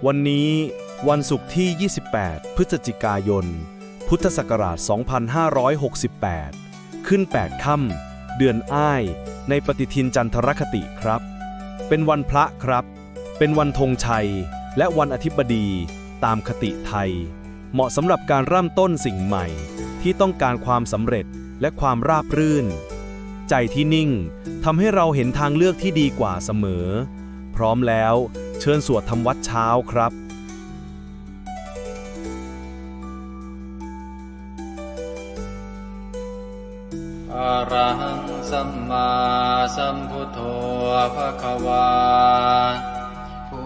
วันนี้วันศุกร์ที่ 28 พฤศจิกายน พุทธศักราช 2568 ขึ้น 8 ค่ำ เดือนอ้าย ในปฏิทินจันทรคติครับ เป็นวันพระครับ เป็นวันธงชัย และวันอธิบดี ตามคติไทย เหมาะสำหรับการเริ่มต้นสิ่งใหม่ ที่ต้องการความสำเร็จและความราบรื่น ใจที่นิ่งทำให้เราเห็นทางเลือกที่ดีกว่าเสมอ พร้อมแล้วเชิญสวดทำวัดเช้าครับอะระหังสัมมาสัมพุทโธภควาพุ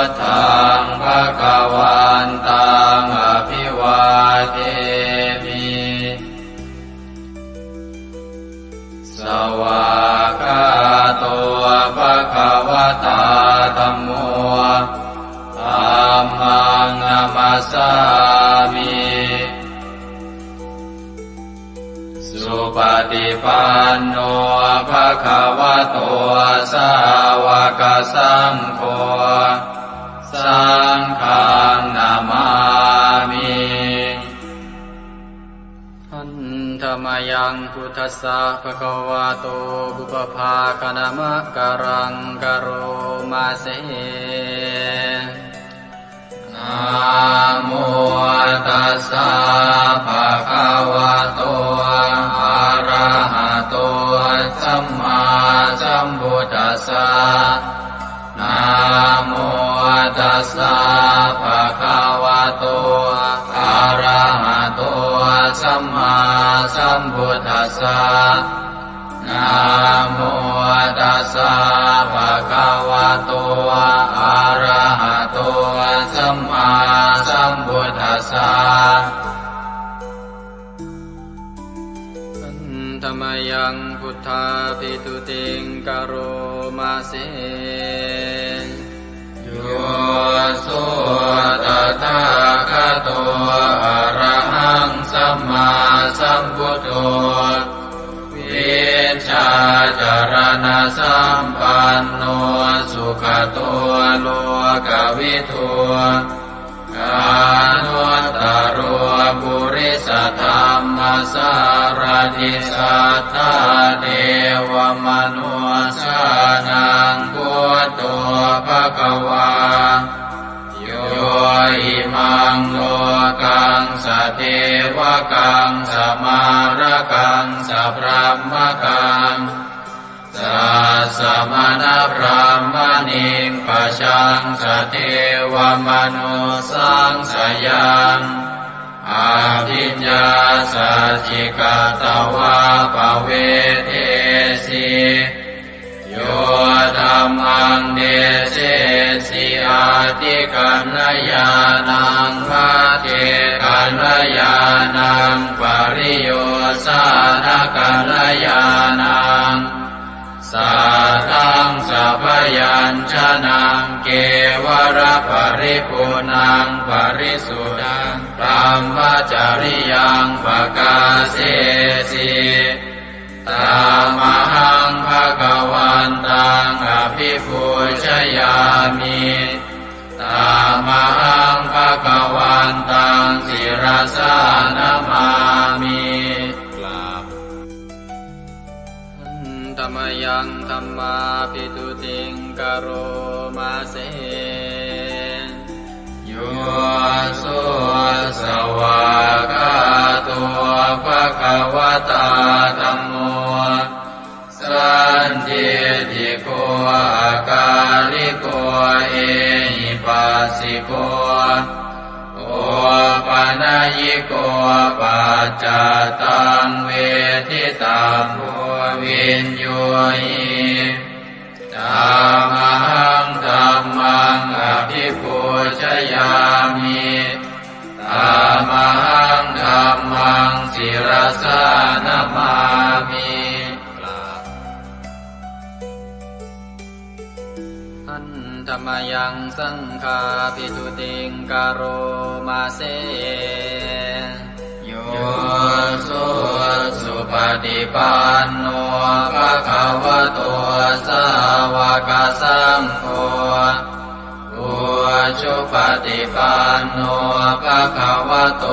ทธังภควันตังอภิวาเทมิสวากขาโตภควตาธัมโมธัมมังนัมสสามิสุปฏิปันโนภควโตสาวกสังโฆสังฆังนามามิหันธรรมยังพุทธัสสะภควโตบุปภาคณมะกรังกโรมาเสนะโมตัสสะภะคะวะโตอะระหะโตสัมมาสัมพุทธัสสะนะโมตัสสะภะคะวะโตอะระหะโตสัมมาสัมพุทธัสสะนะโมตัสสะภะคะวะโตอะระหะโตสัมมาสัมพุทธัสสะธรรมยังพุทธาภิตุติงกโรมาเสโยสุตถาคโตอะระหังสัมมาสัมพุทโธวิชาจารณะสัมปันโนสุขโตโลกวิทูกานุตตโรปุริสธรรมสารถิสัทธาเทวมนุสานังพุทโธภควาโยอิมังโลกังสเทวกังสมารกังสพรหมกังสัสสะมณพรหมณิปชังสเทวมนุสังสยังอาภิญญาสัจจิกตวาภเวเทสิโยธัมมังเดเสสิอาติกัณญาณังภาเทกัณญาณังปริโยสานกัณญาณังสัทธังสัพยัญชนะเกวรปริปุณังปริสุทธังธรรมจริยังปกาเสสิตามหังภควันตังอภิปูชยามิตามหังภควันตังศิรสานามามิธรรมยังธัมมาภิตุติงกโรมาเสโยสุสวากขาโตภควตาธัมโมสันทิฏฐิโกอาการิโกเอหิปัสสิโกโอปนัยยิโกปัจจตังเวทิตังโพวินโยหิธัมมังธัมมังอภิปูชยามิธัมมังธัมมังศิรสานามามิธรรมยังสังฆาภิตุติงกโรมาเสโยสุปฏิปันโนภะคะวะโตสาว กสังโฆอุชุปฏิปันโนภะคะวะโต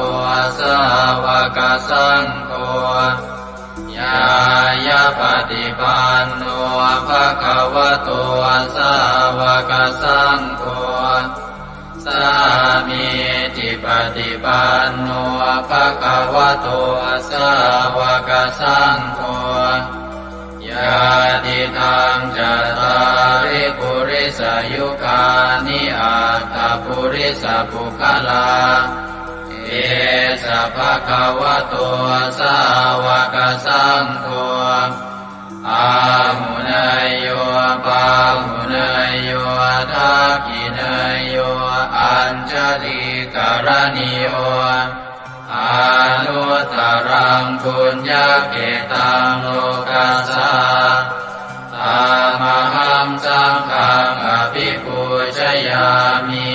สาวกสังโฆญายาปฏิปันโนภะคะวะโตสาวกสังโฆสามีจิปฏิปันโนภะคะวะโตสาวกสังโฆญาติทังจัตตาริปุริสยุคานิอัตถปุริสปุคลาเอสะภะคะวะโตสาวกสังโฆอาหุเนยโยปาหุเนยโยทักขิเนยโยอัญชลิกรณิโยอนุตตรังปุญญเกตังโลกัสสะตามหังสังฆังอภิปูชยามิ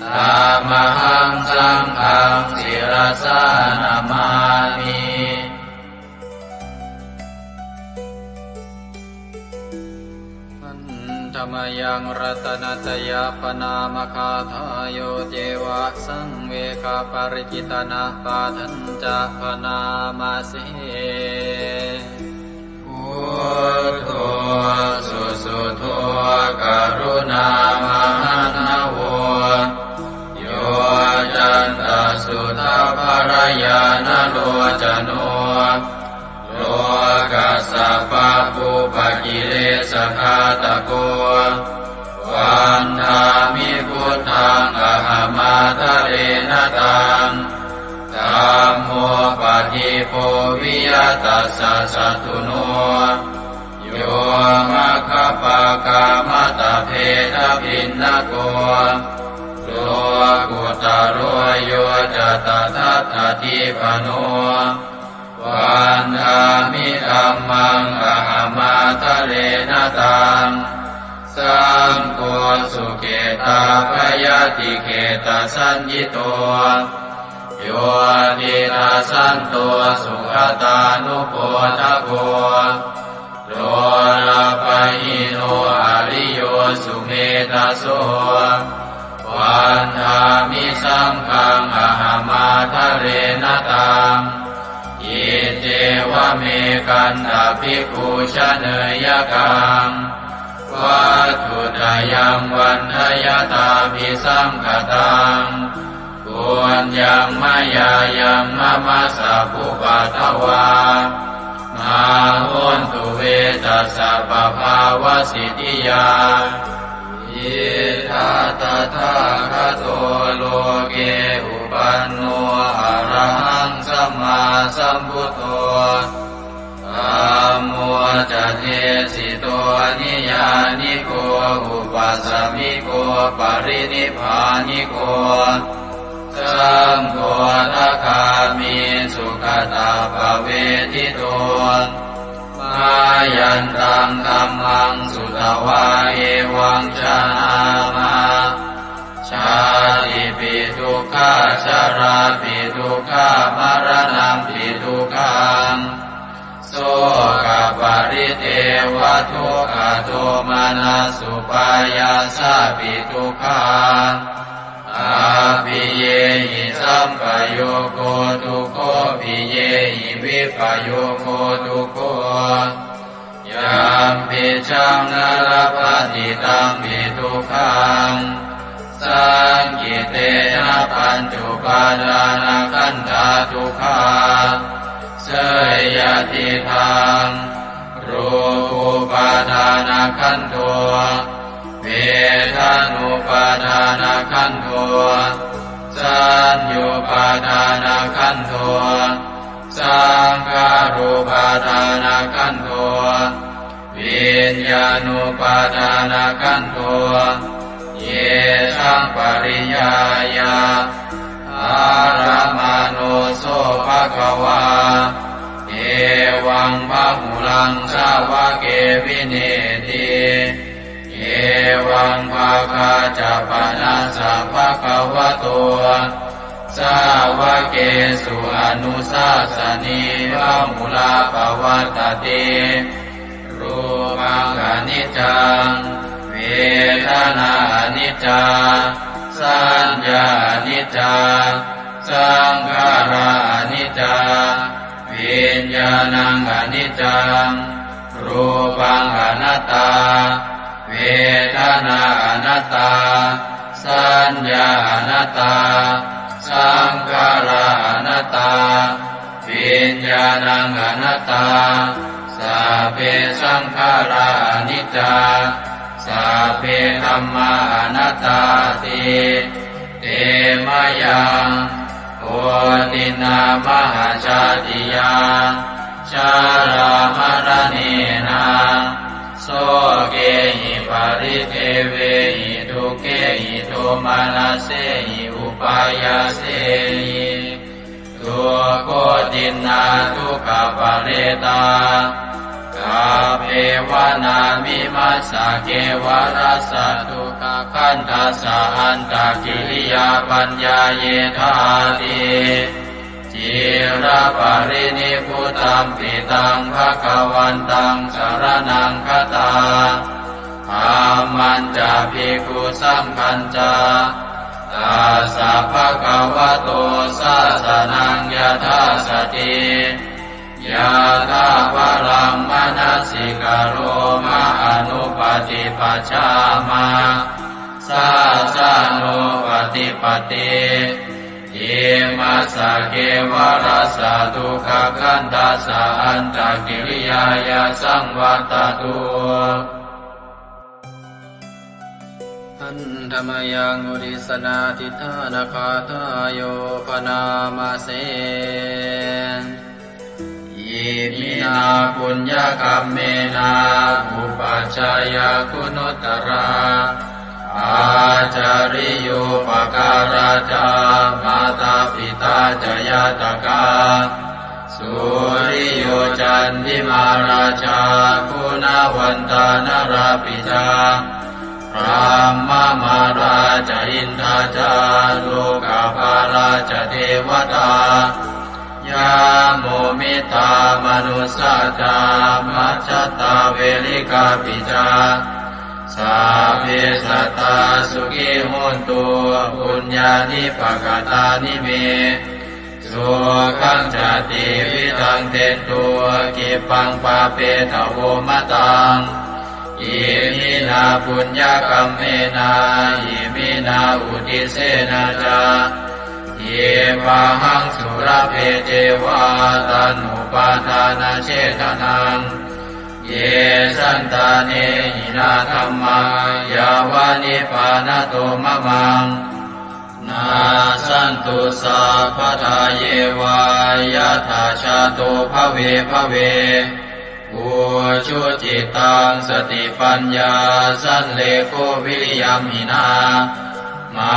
ตามหังสังฆังศิรสานามามิธรรมยังรัตนัตยาปนามคาทายโยเจวะสังเวคาปริจิตนาปาทันจะปนามาสิพุทโธสุสุโธกรุณามหันนโวโยจันตสุทาภรยานโลจโนโลกัสสะปะปุปกิเลสขาตโกวันธามิพุทธังอหมาทะเรนตังธัมโมปฏิโพวิยตัสสะสัตตุโนโยมะคปะกามตะเพทพินนโกโลกุตโรโยจตทัตถทิปโนวันธามิธัมมังอหมาทะเรนตังสังโฆสุเกตาภยติเกตาสัญญิโตโยตินาสันโตสุขตานุโปทโกโลลาภหิโนอริโยสุเมตโสวันธามิสังฆังอหมาทะเรนตังอิเจวะเมกันตภิกขุชเนยกังวัตถุตยังวันทยตาภิสังคตังปุญญังมายายังมะมะสะภุปัตถวามาหุนตุเวตัสสะปะภาวสิทธิยาอิทัตตะทาคโตโลเกอุปันโนอะระหังสัมมาสัมพุทโธธัมโมจะเทสิโตนิยานิโกอุปัสสมิโกปรินิพพานิโกสังโฆทัคามิสุขตาภเวทิโตมายันตังธัมมังสุตวาเอวังชนามาชาติปิทุกขาชาราปิทุกขามรณะปิทุกขังโสกปริเทวทุกขโทมานัสสุปายาสาปิทุกขังอาภิเยหิสัมปโยโคทุกโขภิเยหิวิปโยโคทุกโขยามปิชังนรปฏิตังปิทุกขังสังกิเตนะปัญจุปาทานขันธาทุกขาเสยยติทังรูปุปาทานขันโทเวทานุปาทานขันโทสัญญูปาทานขันโทสังขารุปาทานขันโทวิญญาณุปาทานขันโทเยสังปริยายาอารามาโนโสภะคะวาเอวังพะหุลังสาวะเกวิเนติเอวังภาคาจะปนัสสะภะคะวะโตสาวะเกสุอนุสาสนีพะมุลาภวัตติรูปังอนิจ จังเวทนาอนิจจาสัญญาอนิจจาสังขาราอนิจจาวิญญาณังอนิจจังรูปังอนัตตาเวทนาอนัตตาสัญญาอนัตตาสังขาราอนัตตาวิญญาณังอนัตตาสัพเพสังขาราอนิจจาสัพเพธัมมาอนัตตาติเตมะยังโอตินามหาชาติยังชารามรณีนาโสเกหิปาริเทเวหิทุเกหิโทมานาเสหิอุปายาเสหิทุโกตินาทุกขปะเรตากาเภวนามิมัสสะเกวรัสสะทุกขคันทัสสะอันตกิริยาปัญญาเยธาติจิระปรินิพพุตัมปิตังภคะวันตังสรณังคตาธัมมันจะภิกขุสังฆัญจาตัสสะภะคะวะโตสาสนังยถาสติยะถาปรังมนัสสิกโรมะอนุปฏิปัชฌามาสาสะโนปฏิปติอิมัสสะเกวรัสสะทุกขคันทัสสะอันตกิริยายาสังวัตตุอันธรรมยังอุริสนาทิฏฐานาคาทายโยปนามาเสอิมินาปุญญกัมเมนาอุปัชฌายคุณุตตราอาจาริโยปการาจามาตาปิตาจยาตกาสุริโยจันติมาราชาคุณวันตานราปิจาพรหมมาราชอินทราจาโลกาภาราชเทวตายาโมมิตามนุสสาจามัจจตาเวลิกาปิจาสัพเพสัตตาสุขิโหนตุปุญญานิปกตานิเมสุขังจติวิทังเตตุกิปังปาเปตโวมะตังอิมินาปุญญกัมเมนาอิมินาอุทิเสนาจาเยปะหังสุรเพเจวาตันุปาทานาเชตนังเยสันตาเนหินาธัมมายาวานิปานโตมะมังนาสันตุสัพพทาเยวายะถาชาโตภเวภเวอุชุจิตังสติปัญญาสันเลโกวิริยัมหินามา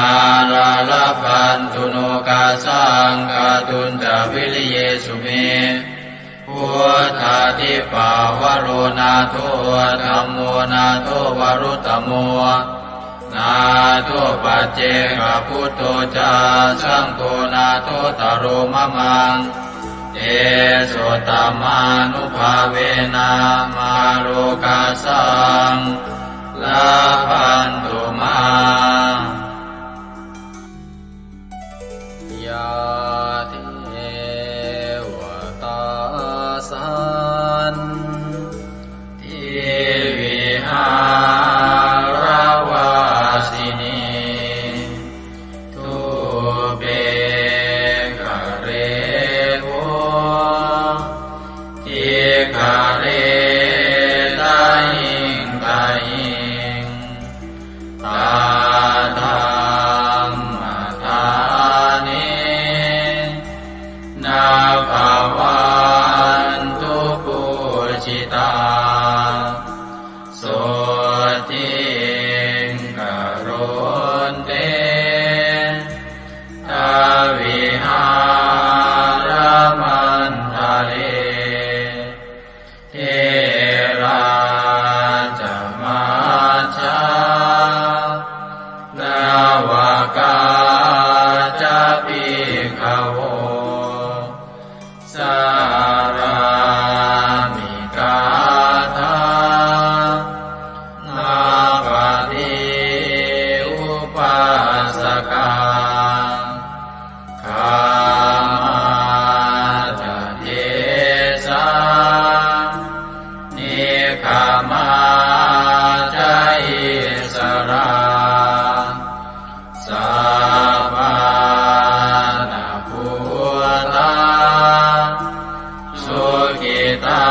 ลาลาพันตุโนกาสังกาตุนจาวิริเยสุเมพุทธาทิปาวโรนาโทธัมโมนาโทวรุตตโมนาโทปัจเจกพุทโธจาสังโฆนาโทตโรมะมังเอโสตมานุภาเวนะมาโลกาสังลาพันตุมายาเทวตาสันทิวิหารวาสินีทุเปกะเรโวทิกะเรตาหิงตาหิง มาจายิสราสัพพานาภูตาสุขิตา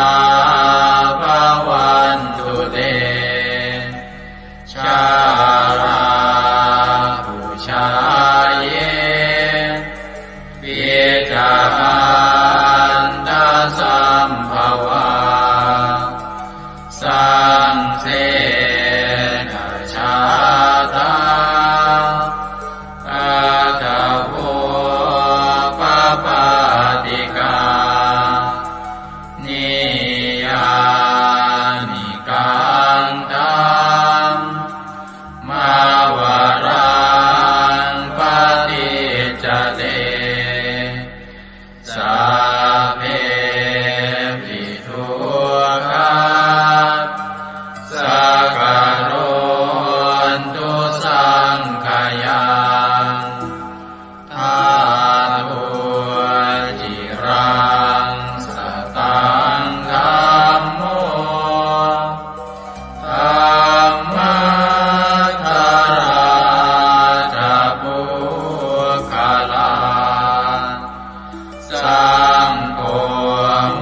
ภวันตุเตชาราภูชาเยปิจาอันตสัมภวาสังเสนะชาตาอาตาโภปปาติกานิยานิกังตัมมาวารังปฏิจจเตสัพเพปิทุกขาสักการนตุสังขยังทาตุจิรังสตังธัมโมธัมมัทธาราชปุคลาสังโฆ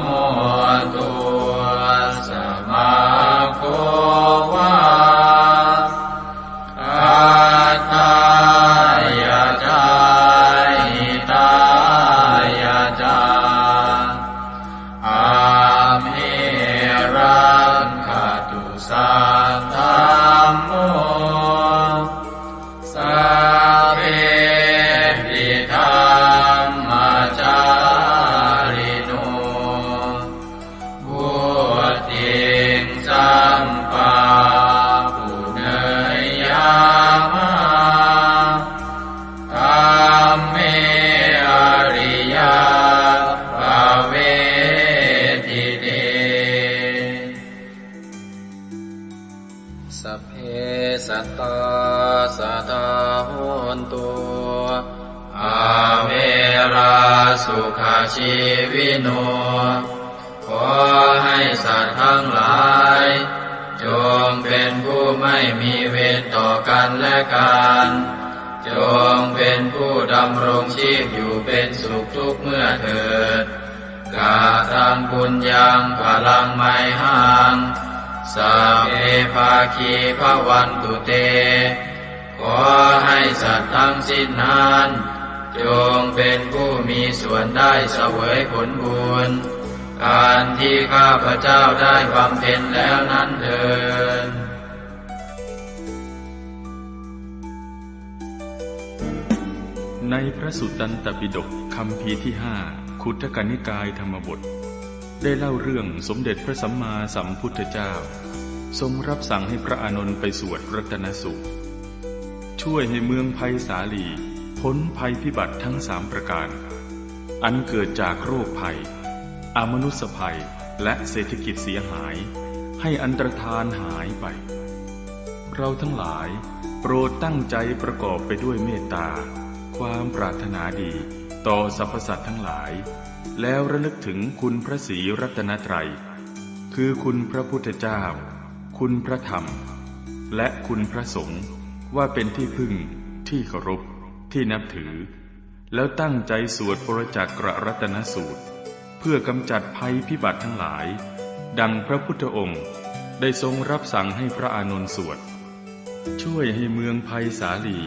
โมตุสมาโควาอัตตายาจาหิตายาจาอาเมรังคตุสัทธัมโมสัพเพปิธัมมาจาริโนบุติงสัมปาปุเนยยามะธัมเมอริยภเวทิเตสัพเพสัตตาสัทธาโหนตุอาเวราสุขาชีวิโนขอให้สัตว์ทั้งหลายจงเป็นผู้ไม่มีเวรต่อกันและกันจงเป็นผู้ดำรงชีพอยู่เป็นสุขทุกเมื่อเถิดกาตังปุญญังพลังไมหังสัพเพภาคีภวันตุเตขอให้สัตว์ทั้งสิ้นนั้นจงเป็นผู้มีส่วนได้เสวยผลบุญการที่ข้าพเจ้าได้บำเพ็ญแล้วนั้นเถิด ในพระสุตตันตปิฎกคัมภีร์ที่5คุตกนิกายธรรมบทได้เล่าเรื่องสมเด็จพระสัมมาสัมพุทธเจ้าทรงรับสั่งให้พระอานนท์ไปสวดรัตนสูตรช่วยให้เมืองไผ่สาลีพ้นภัยพิบัติทั้ง3ประการอันเกิดจากโรคภัยอมนุษยภัยและเศรษฐกิจเสียหายให้อันตรธานหายไปเราทั้งหลายโปรดตั้งใจประกอบไปด้วยเมตตาความปรารถนาดีต่อสรรพสัตว์ทั้งหลายแล้วระลึกถึงคุณพระศรีรัตนตรัยคือคุณพระพุทธเจ้าคุณพระธรรมและคุณพระสงฆ์ว่าเป็นที่พึ่งที่เคารพที่นับถือแล้วตั้งใจสวดปรจักรรัตนสูตรเพื่อกำจัดภัยพิบัติทั้งหลายดังพระพุทธองค์ได้ทรงรับสั่งให้พระอานนท์สวดช่วยให้เมืองไผ่สาลี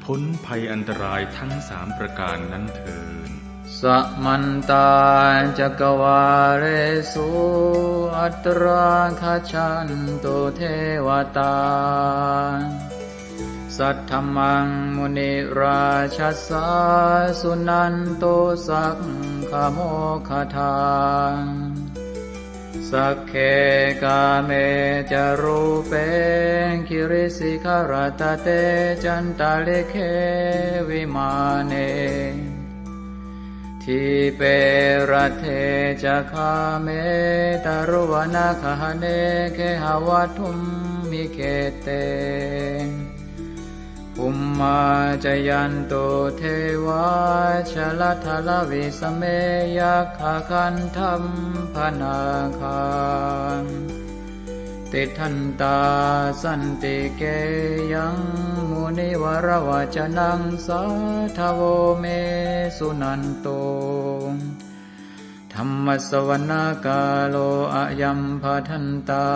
พ้นภัยอันตรายทั้ง3ประการนั้นเถิด สัมมันตาจักวาเรสุอัตราคชันตุเทวตาสัทธมังมุนิราชสาสุนันโตสักขโมคทาสักเคกาเมจารูเปคิริสิขารตเตจันตาเลเควิมาเนทิเปรัเทจะคาเมตารุวนาคหเนเคหวัตุมมิเคเตภุมมาจยันโตเทวาชลทลวิสเมยัคขคันธัมพนาคา ติทันตาสันติเกยังมุนิวรวจนังสาทโวเมสุนันโตธัมมสวนาคาโลอะยัมภทันตา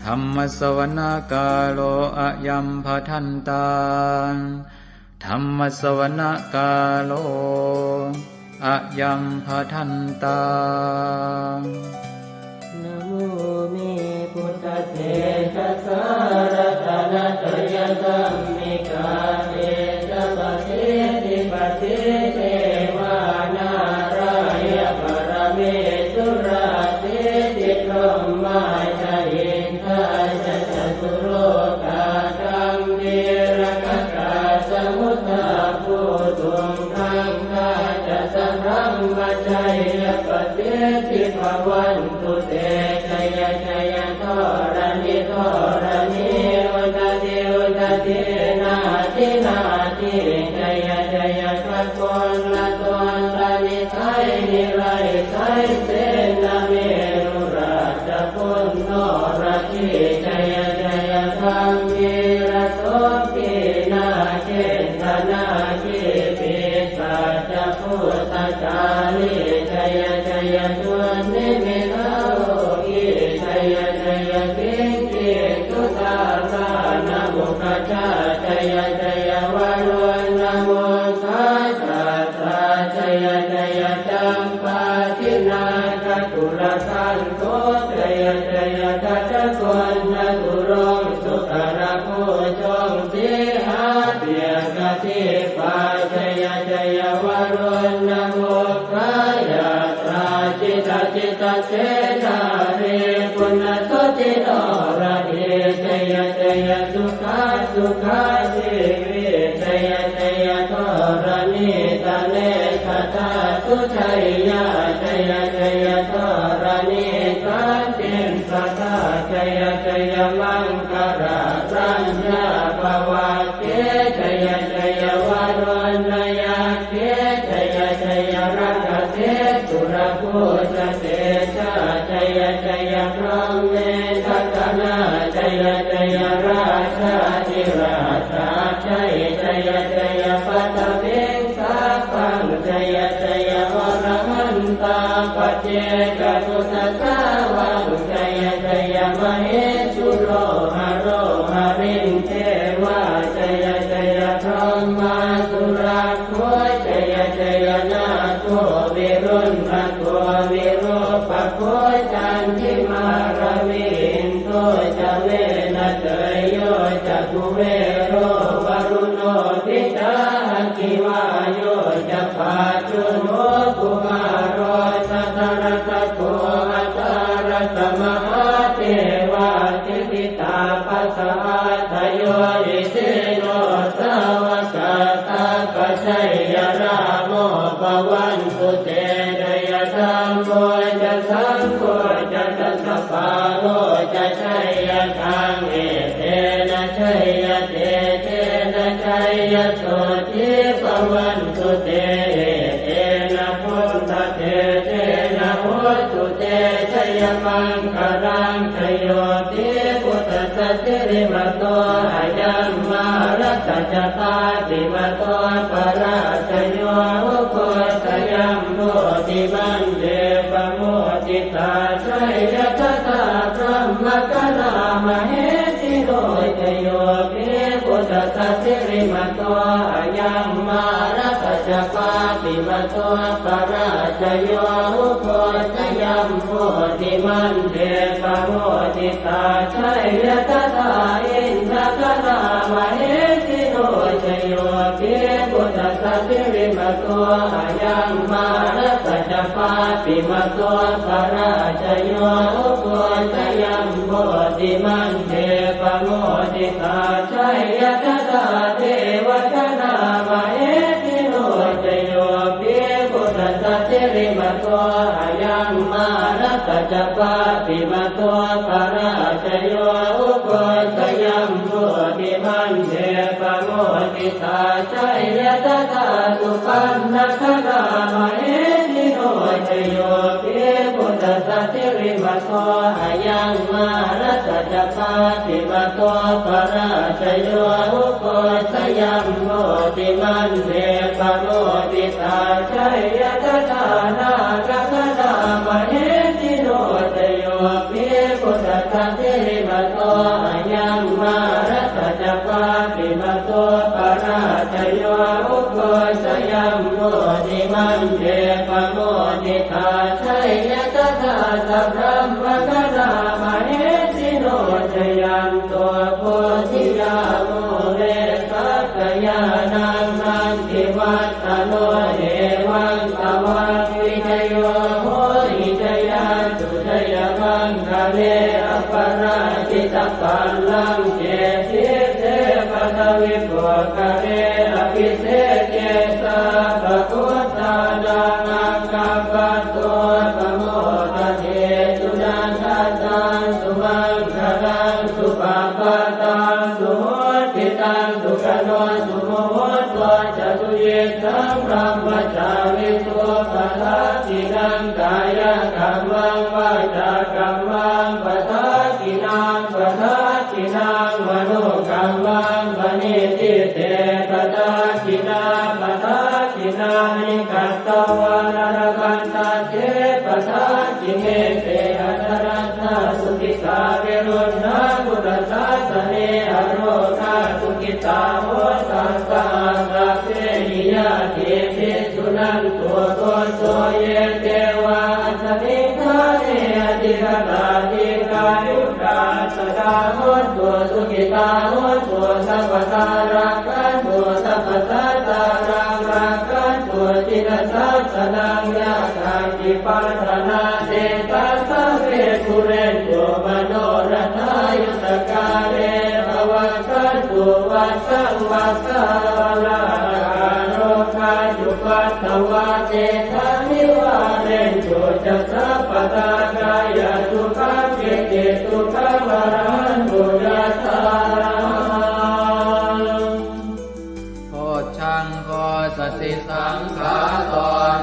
ธัมมสวนาคาโลอะยัมภทันตาธัมมสวนาคาโลอะยัมภทันตานะโมเมพุทธเถชะสารตนะตยสัมมิกาเตชะปะเทติปะเทเทวานารายะปรเมสุราเทติพรหมาจายินทาจะจตุโลกาธัมเมรกตาสมุทธาภูตุงทังคาจะสัพพัมมชัยยะปะเทติภวันตุเตชัยชัยทรณิทรณิอุตติอุตตินาทินาทิชัยชัยพระโกนละตนละนิไทยนิไรไทยเสนาเมรุราชพุนโนราชิชัยชัยธรรมิระโสปินาเจตนาจิปิสัจพุทธจาริชัยชัยตุนิมิตาโลกิชัยชัยปิงกิตุตาสานะมุขจาชัยชัยวารุณโมทัสสะชัยชัยจัมปาทินาคตุลสันโตชัยชัยทัจจกุณตุรงสุขระโคจงสิหาเปียกติปาชัยชัยวารุณโมกายตราจิตจิตเสนาเรปุณโสติโนระเดชัยชัยสุขาสุขาสิวิชัยชัยทรณิตาเนคตาสุชัยยะชัยชัยทรณิสันติสัทธาชัยชัยมังคารารัญญาภวะเกชัยชัยวารุณยาเกชัยชัยรักเทสุรภูชเตชะชัยชัยพรหมเมทัตนาชัยชัยราชาธิราชาชัยชัยชัยปัตตเวงสัพพังชัยชัยวรหันตาปัจเจกตุสัตตาวังชัยชัยมเหสุโรหะโรหะริงเทวาชัยชัยพรหมาสุราโคชัยชัยนาโควิรุณภโควิโรปโคจันทิมาระวินโตจะเวนะเตยโยจะกุเวโรวรุโนทิจาคิวาโยจะปาจุโนกุมารโรสัตรตะโกอัตารตมหาเทวาจิติตาปัสสะทโยอิเสโนสาวกตาปัจฉัยยราโมปวันตุเตเดยธรรมโมจะสังโฆจะสัสสะปาโลจะชัยยะทังเอเตนะชัยยะเตเตนะชัยยะโสติปวันตุเตเตนะพุทธเตเตนะโหตุเตชัยมังคารังชโยติพุทธสัจจิริมโตอายัมมารัตจตาติมโตปราชโยโคสยัมโมติมันเดปโมติตาชัยยะตถาพรหมกนามเหสิโรชโยปิพุทธสัจจิริมโตอายัมมารัตจปาติมโตปราชโยโคสยัมโมติมันเดปโมติตาชัยยะตถาอินทกนามเหสิโรชโยปิพุทธสัจจิริมโตอายัมมารัตจปาติมโตปราชโยโคสยัมโมติมันเดปโมติตาชัยยะตถาเทวตนามเหสิโรชโยปิพุทธสัจจิริมโตอายัมมารัตจปาติมโตปราชโยโคสยัมโมติมันเดปโมติตาชัยยะตถาสุปันนคนามเหสิโรชโยปิพุทธสัจจิริมโตอายัมมา รัตจัปาติมาโตปราชโยอุโกชยัมโมติมันเดปโมติตาชัยยะทานากัตตามเหติโนตโยปิพุทธะเทมาโตอายัมมารัตจัปาติมาโตปราชโยอุโกชยัมโมติมันเดปโมติตาชัยยะทาสัพพะมะกะนามเหติโนตยัมโตโพธิยาโมเรสักยานังนันติวัตตโนเอวังตวังวิจโยโหหิจยาสุจยมังคะเลอปราชิตปัลลังเจติเตปะทวิปุคะเลอภิเศษเจสะภะพุทธานังอังคัปปะโตปะโมทะเทสุนันทตังสุมังคลังสุปะปะตังสุโหติตังสุขโนสุโมโหตัวจตุเยสังพรหมจาริตัวปะทัสสินังกายกัมมังวาจากัมมังปะทัสสินังปะทัสสินังมโนกัมมังปณิทิเตปะทัสสินังปะทัสสินังนิกัตตวานรกันตเจปะทัสสิเมเตอัตรัตถสุขิตาเวรุณาพุทธศาสเนอโรคาสุขิตาโหตัสสะสัพเพหิยะเทปิสุนันตัวโตโสเยเทวาสมิทาเนอติกตาติกายุกาสดาโหตัวสุขิตาโหตัวสัพพตารักขันตัวสัพพตาตารักขันตัวจิตสัสสนังยาคาติปัฏนาเตตัสสะเวทุเรนโยมโนรัตายุตกาเรภวัตตันตุวัสสังวัสสาลาโรคาจุปัตตวะเจธานิวาเรนโยจัสสะปะตากายสุขังเกติสุขังวรันตุยัสสะโพชังโพสติสังขาโต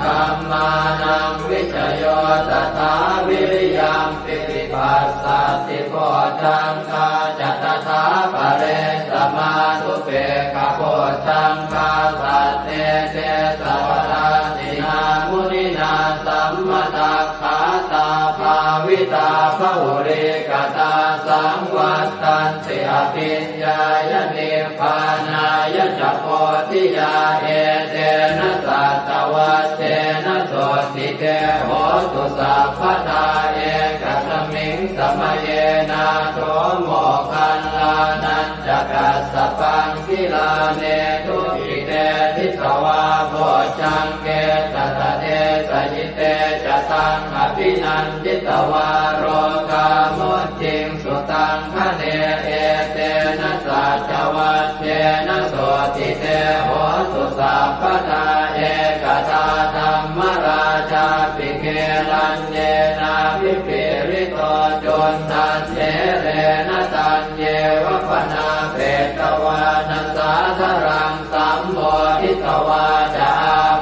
ธัมมานังวิจโยตถาวิริยังปิติปัสสัตติโพชังคาจัตถาปะเรสมานุเปกขโพชังคาสัตเตเตสวะราตินามุนินาสัมมตัคขาตาภาวิตาภุริกตาสังวัตตันติอภิญญายเนปานายจักโพธิยาเอเตนะสัตวัตเตนะโสติเตโหตุสัพพทาเอกสมิงสมเยนาโทโมคันลานันจักสสปังกิลาเนทุกิเตทิสวาโพชังเกตตะเตสยิเตจะตังอภินันจิตวาโรกามุจิงสุตังคะเนเอเตนะสัจวัตเตนะโสติเตโหตุสัพพทาเอกตาธัมมราชาปิเกลันเยนาภิปิริโตจนทันเจเรนะตันเยวะปนาเปตวานัสสาธรังสัมโมทิตวาจา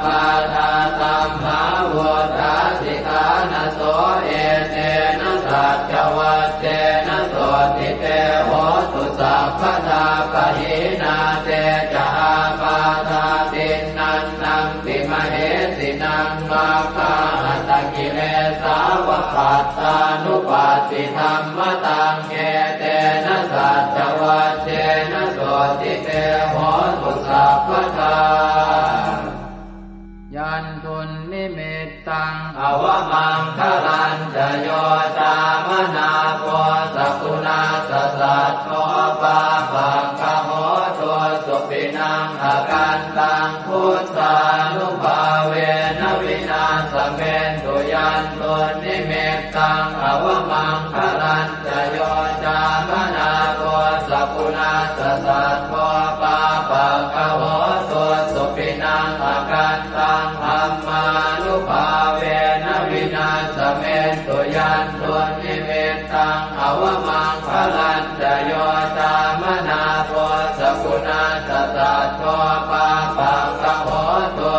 ปาทาสัมภาวทาสิกานะโสเอเตนะสัจวัตเตนะโสติเตโหตุสัพพทาปะหินาเตจาปาทาตินันนังติมเหสินังมาคาหัตกิเลสาวะปัตตานุปัสสิธรรมตังเกเตนะสัจวัตเตนะโสติเตโหตุสัพพทายันทุนนิมิตตังอวมังคลันจะโยตามนาโพสกุณาสสัตโตปาปังคโหตัวสุปินังอาการตังพุทธานุภาเวนะวินาสเมนตุยันตุนนิมิตตังอวมังคลันจะโยตามนาโพสกุณาสสัตโตปาปังคโหตัวสุปินังอาการตังธัมมานุภาเวนะวินาสเมนตุยันตุนิเมตตังอวมังคลันจะโยตามนาโพสกุณาสสัตโตปาปังคโหตุ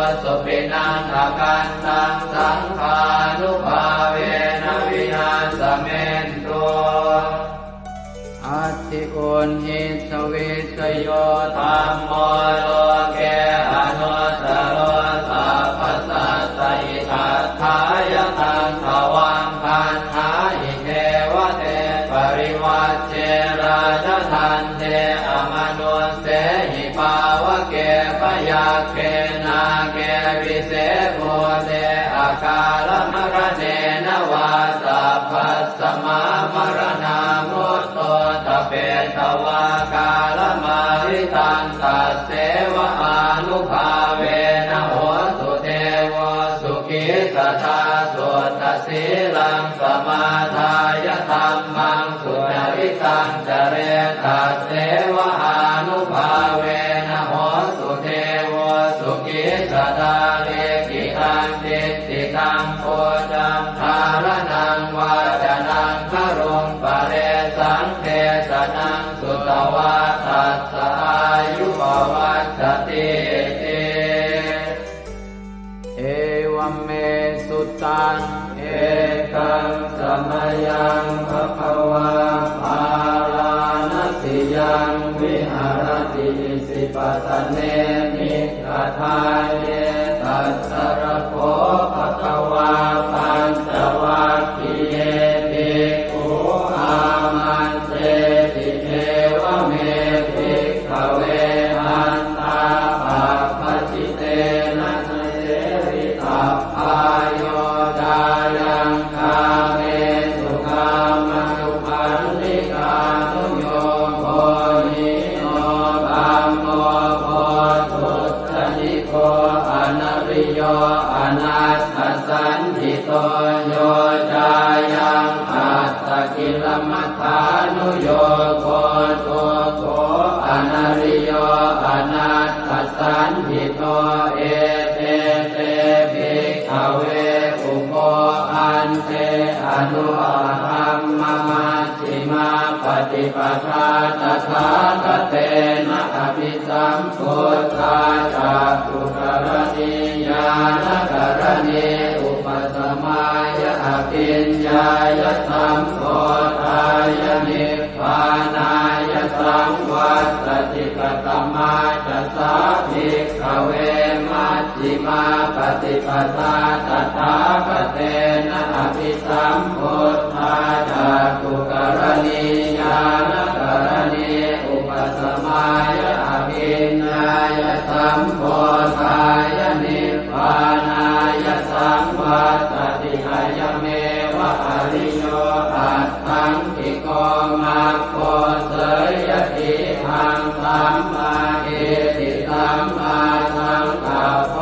สิกุลหิสวิสโยธัมโมโลเกอนุตตโรสัพพสัตตอิทัฏฐายตังภวังคันหาอิเทวเตปริวัชเชราชทันเทอมนุสเสหิภาวะเกปยาเกนาเกวิเศษโมเตอาคาลมรเนนวาสัพพสมามรณามุตโตตเปตวากาลมาริตันตัสเสวะอานุภาเวนะโหสุเทวสุขิสตาสุตสีลังสมาทายธัมมังสุจริตังจเรตัสเสวะอานุภาเวนะโหสุเทวสุขิสตาเลกิตังติติตังโพจังทารนังวาจนังครุงปะเรสังเทสนังสุตวาทัสสะอายุปวัฏฏติเอวัมเมสุตังเอกังสมยังภควาภาลานติยังวิหารติสิปตเนมิกทายเยตัสสรโคภควาปัญจวัคคีย์เยภิกขุอามันเตติเทวเมภิกขเวอันตาปัปปจิเตนะเสวิตัพพายโยดายังคาเมสุขามสุขันธิกานุโยโภญิโนธัมโมโพธุตนิโกอนัริโยอนัสสสันติโตโยจายังอัตตกิลมัฏฐานุโยโคตุโกอนัริโยอนัสสสันติโตเอเตเตภิกขเวอุโภอันเตอนุธัมมมัชฌิมาปฏิปทาตถาคเตนะอภิสัมพุทธาจักขุกรณีญาณกรณีอุปสมายะอภิญญายะสัมโพธายะนิพพานายะสังวัตติกตมาจัสสะภิกขเวมัชฌิมาปฏิปทาตถาคเตนะอภิสัมพุทธาจักขุกรณีญาณกรณีอุปสมายะอภิญญายะสัมโพธายะนิพพานายะสังวัตติกายเมวะอริโยอัตถังกิโกมัคโคเสยติหังสัมมาเอติสัมมาสังกัปโป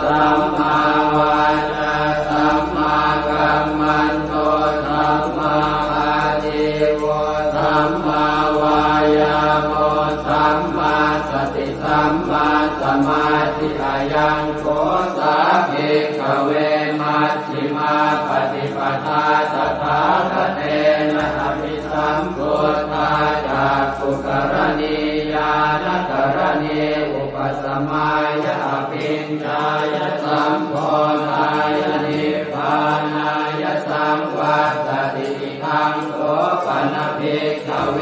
สัมมาวาจาสัมมากัมมันโตสัมมาอาชีวะสัมมาวายาโมสัมมาสติสัมมาสมาธิอายังโกสาภิกขเวมัชฌิมาปฏิปทาตถาคเตนะอภิสัมพุทธาจักขุกรณีญาณกรณีอุปสมายะอภิญญายะสัมโพธายะนิพพานายะสังวัตติทังโสปนภิกขเว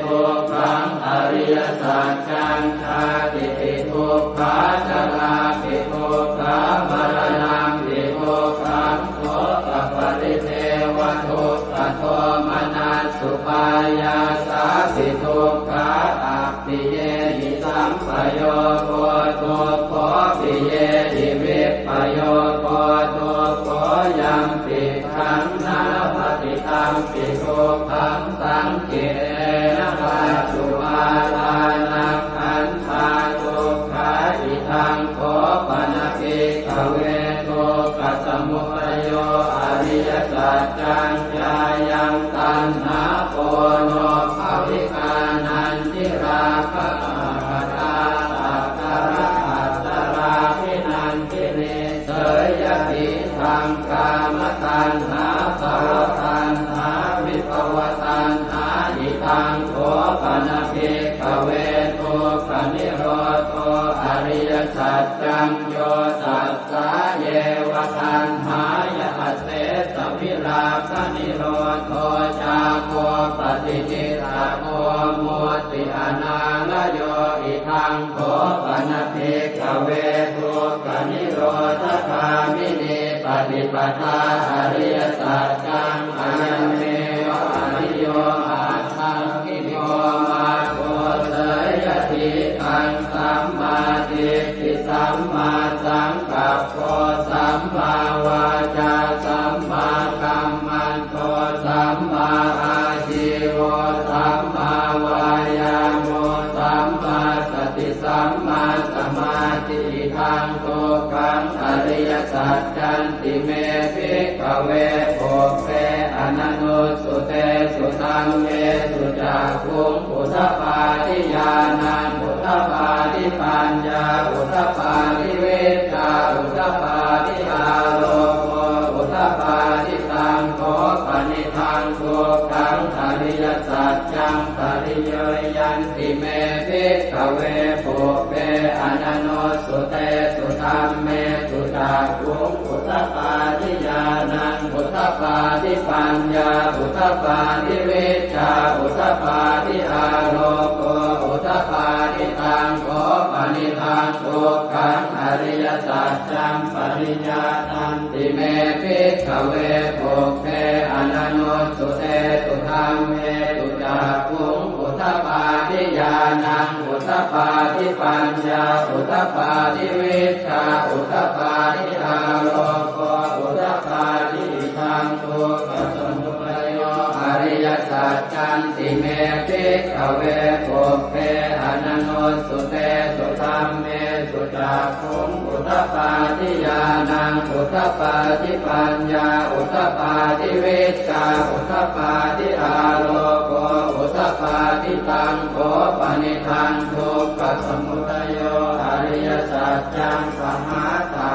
ทุกขังอริยสัจจังชาติปิทุกขาจราปิทุกขามรณะปิทุกขังโสตปริเทวทุกขโทมนัสสุปายาสาปิทุกขาอัปปิเยหิสัมปโยโกทุกขปิเยหิวิปปโยโกทุกขยังปิขังนาปฏิตังปิทุกขังสังเกนะปัจจุบาลานังขันธาทุกขาอิทังโคปนภิกขเวทุกขสมุทัยโยอริยสัจจังญายังตัณหาโกโนภวิกานันทิราคะปัตตาตัตตะระอัตตราภินันทิเนเสยติทังกามตัณหาภวตัณหาวิภวตัณหาอิทังโคปนภิกขเวทุกขนิโรธอริยสัจจังโยตัสสะเยวะตัณหายะเสสวิราคะนิโรธจาโคปฏิ ติจิตาโกมุติอนาลโยอิทังโขปนภิกขเวทุกขนิโรธคามินีปฏิปทาอริยสัจจังอายัมเมวะอริโยอาทังกิโยมาโกเสยติทังสัมมาทิฏฐิสัมมาสังกัปโปสัมมาวาจาสัมมากัมมันโตสัมมาอาชีวะสัมมาวายาโมสัมมาสติสัมมาสมาธิทังโตกังอริยสัจจันติเมภิกขเวโภเปอนันโนสุเตสุตังเมสุจักขุงอุทธปาทิญาณังอุทธปาทิปัญญาอุทธปาทิเวชาอุทธปาทิอาโลโกอุทธปาทิตังโขปนิทังโกกังอริยสัจจังปริโยยันติเมภิกขเวโภเปอนันโนสุเตสุธัมเมสุจักขุงอุทธปาทิญาณังอุทธปาทิปัญญาอุทธปาทิเวชาอุทธปาทิอาโลโกอุทธปาทิตังโขปนิทังโกกังอริยสัจจังปริญญาณันติเมภิกขเวโภเปอนันโนสุเตสุธัมเมสุจักขุงอุทธปาทิญาณังอุทธปาทิปัญญาอุทธปาทิเวชาอุทธปาทิอาโลโกอุทธปาทิทังโกกัสสมุทัยโยอริยสัจจันติเมภิกขเวโภเปอนันโนสุเตสุธัมเมสุจักขุงอุทธปาทิญาณังอุทธปาทิปัญญาอุทธปาทิเวชาอุทธปาทิอาโลโกอุทธปาทิตังโขปนิทังทุกขสมุทัยโยอริยสัจจังสหัสสะ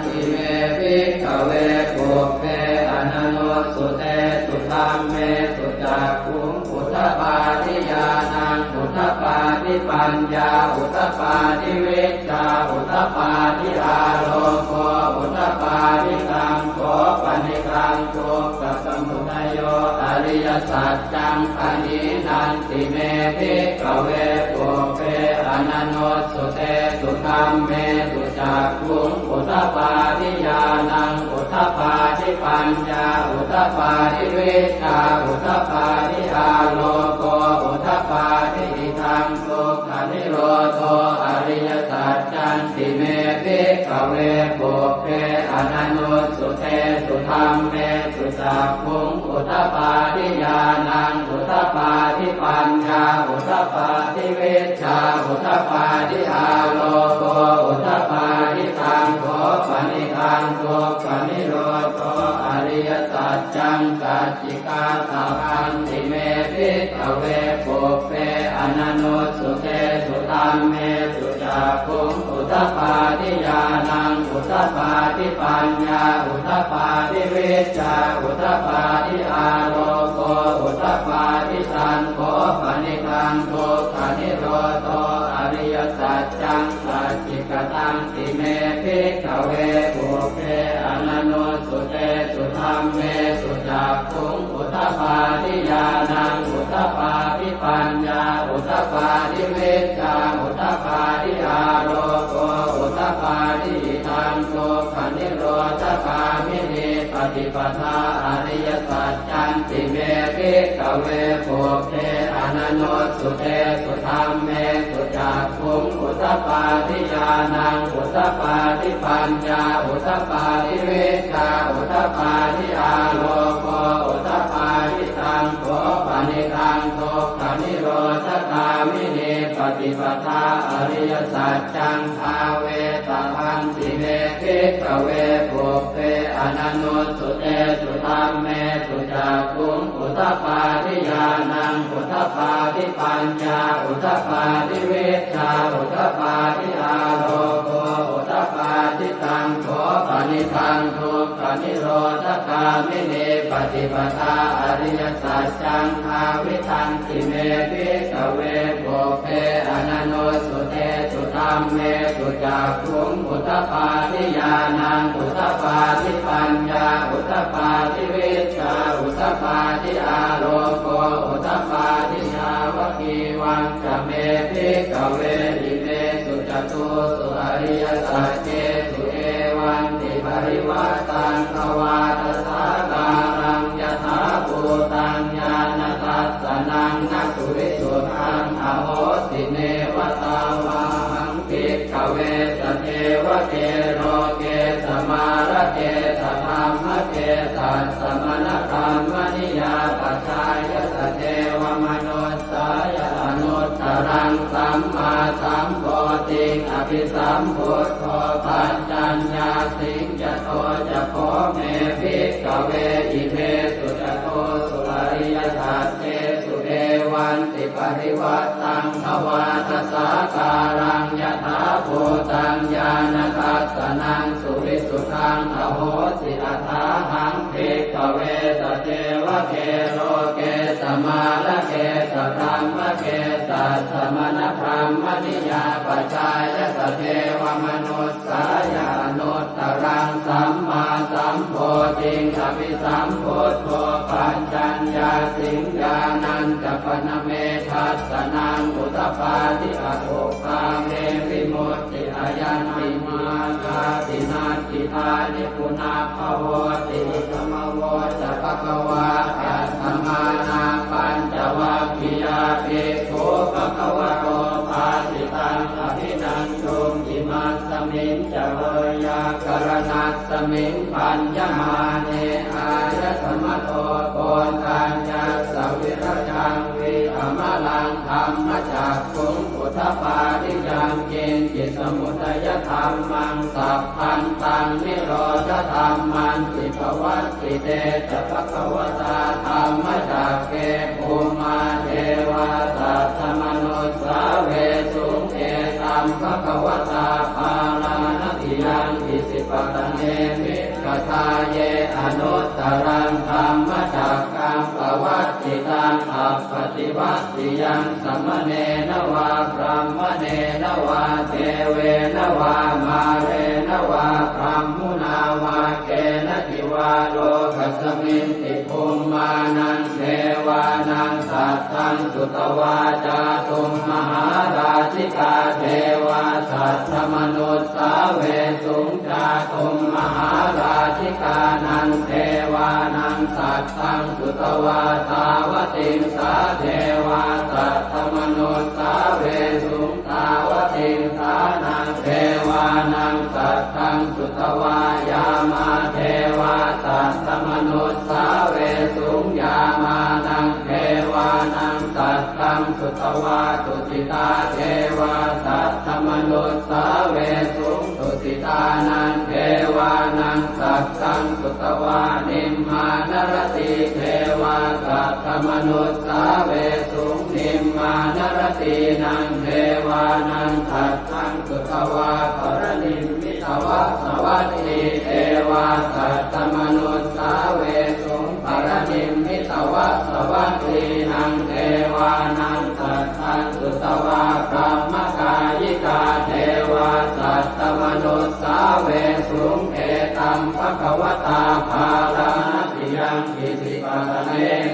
ติเมภิกขเวโภเปอนันโนสุเตสุธัมเมสุจักขุงอุทธปาทิญาณังอุทธปาทิปัญญาอุทธปาทิเวชาอุทธปาทิอาโลโกอุทธปาทิตังโขปนิทังทุกขสมุทัยโยอริยสัจจังปณินันติเมภิกขเวโภเปอนันโนสุเตสุธัมเมสุจักขุงอุทธปาทิญาณังอุทธปาทิปัญญาอุทธปาทิเวชาอุทธปาทิอาโลโกอุทธปาทิทังทุกขนิโรโธอริยสัจจันติเมภิกขเวโภเปอนันโนสุเตสุธัมเมสุจักขุงอุทธปาทิญาณังอุทธปาทิปัญญาอุทธปาทิเวชาอุทธปาทิอาโลโกอุทธปาทิตังโขปนิทังทุกขนิโรโธอริยสัจจังสัจจิกาสังติเมภิกขเวโภเปอนันโนสุเตสุธัมเมสุจักขุงอุทธปาทิญาณังอุทธปาทิปัญญาอุทธปาทิเวชาอุทธปาทิอาโลโกอุทธปาทิตังโขปนิทังทุกขนิโรโธอริยสัจจังสัจจิกตังติเมภิกขเวโภเปอนันโนสุเตสุธัมเมสุจักขุงอุทธปาทิญาณังอุทธปาทิปัญญาอุทธปาทิเวชาอุทธปาทิอาโลโกอุทธปาทิทังทุกขนิโรธคามินีปฏิปทาอริยสัจจันติเมภิกขเวโภเปอนันโนสุเตสุธัมเมสุจักขุงอุทธปาทิญาณังอุทธปาทิปัญญาอุทธปาทิเวชาอุทธปาทิอาโลโกอุทธปาทิตังโขปนิทังทุกขนิโรธคามินีปฏิปทาอริยสัจจังภาเวตพันติเมภิกขเวโภเปอนันโนสุเตสุธัมเมสุจักขุงอุทธปาทิญาณังอุทธปาทิปัญญาอุทธปาทิเวชาอุทธปาทิอาโลโกอุทธปาทิตังโขปนิทังทุกขนิโรธคามินีปฏิปทาอริยสัจจังภาวิทันติเมภิกขเวโภเปอนันโนสุเตสุธัม มเมสุจักขุงอุทธปาทิญาณังอุทธปาทิปัญญาอุทธปาทิวิชชาอุทธปาทิอาโลโกอุทธปาทิชาวกีวังจะเมภิกขเวอิเมสุจตุสุอริยสัจเจสุเอวันติปริวัตตังภวาทสาการังยถาภูตังญาณทัสสนังนักสุวิสุทธังอโหสิเนวตาวาหังภิกขเวสเทวเทโรเกสมาระเกสธรรมเกสัสสมณธรรมนิยาปัจจายสเทวมนุสสายอนุตตรังสัมมาสัมโพธิอภิสัมพุทโธปัญจัญญาสิงจโตจะโพเมภิกขเวอิเมสุจโตสุอริยสัจเจสุเอวันติปริวัตตังภวาทสาการังยถาภูตังญาณทัสสนังสุวิสุทธังอโหสิอัฏฐาหังภิกขเวสเทวเทโลเกสมาระเกสธรรมเกสัสสมณธรรมนิยาปัจจายสเทวมนุสสายานุตตรังสัมมาสัมโพธิอภิสัมพุทโธปัญจัญญาสิงญาณัญจปนเมทัสสนังอุทธปาทิอโภคาเมวิมุตติอายันติมาคาตินาติทานิปุนาภโวติธรรมโวจะภควาอัตถมานาปัญจวัคคียาภิกขุภควโตภาสิตังอภินันตุอิมัสสมิงจะเวยากรณัสสมิงปัญญมาเนอายสมโตโกนทัญญาสวิรจังวิอมลังธรรมจักขุงอุทธปาทิยังกินจิตสมุทัยธรรมังสัพพันตังนิโรธธรรมันติภวัตติเตจะภควตาธรรมจักเกภูมาเทวาสัตตมนุสสาเวสุงเอตัมภควตาภาลานติยังอิสิปตเนมิกทาเยอนุตตรังธรรมจักกังปวัตติตังอัปปติวัตติยังสัมมเนนวาพรหมเนนวาเทเวนวามาเรนวาพรหมุนาวาเกณทิวาโลกัสมินติภูมานังเทวานังสัตตังสุตวาจาตุมมหาราชิกาเทวาสัตตมนุสสาเวสุงจาตุมมหาราชิกานังเทวานังสัตตังสุตวาตาวติงสาเทวาสัตตมนุสสาเวสุงตาวติงสานังเทวานังสัตตังสุตวายามาเทวาสัตตมนุสสาเวสุงยามานังเทวานังสัตตังสุตวาตุติตาเทวาสัตตมนุสสาเวสุงตุติตานังเทวานังสัตตังสุตวานิมมานรติเทวาสัตตมนุสสาเวสุงนิมมานรตินังเทวานังสัตตังสุตวาปรนิมมิตวะสวัสดีเทวาสัตตมนุสสาเวสุงปรนิมมิตวะสวัสดีนังเทวานังสัตตังสุตวาพรหมกายิกาเทวาสัตตมนุสสาเวสุงเอตัมภควตาภาลานติยังอิสิปตเน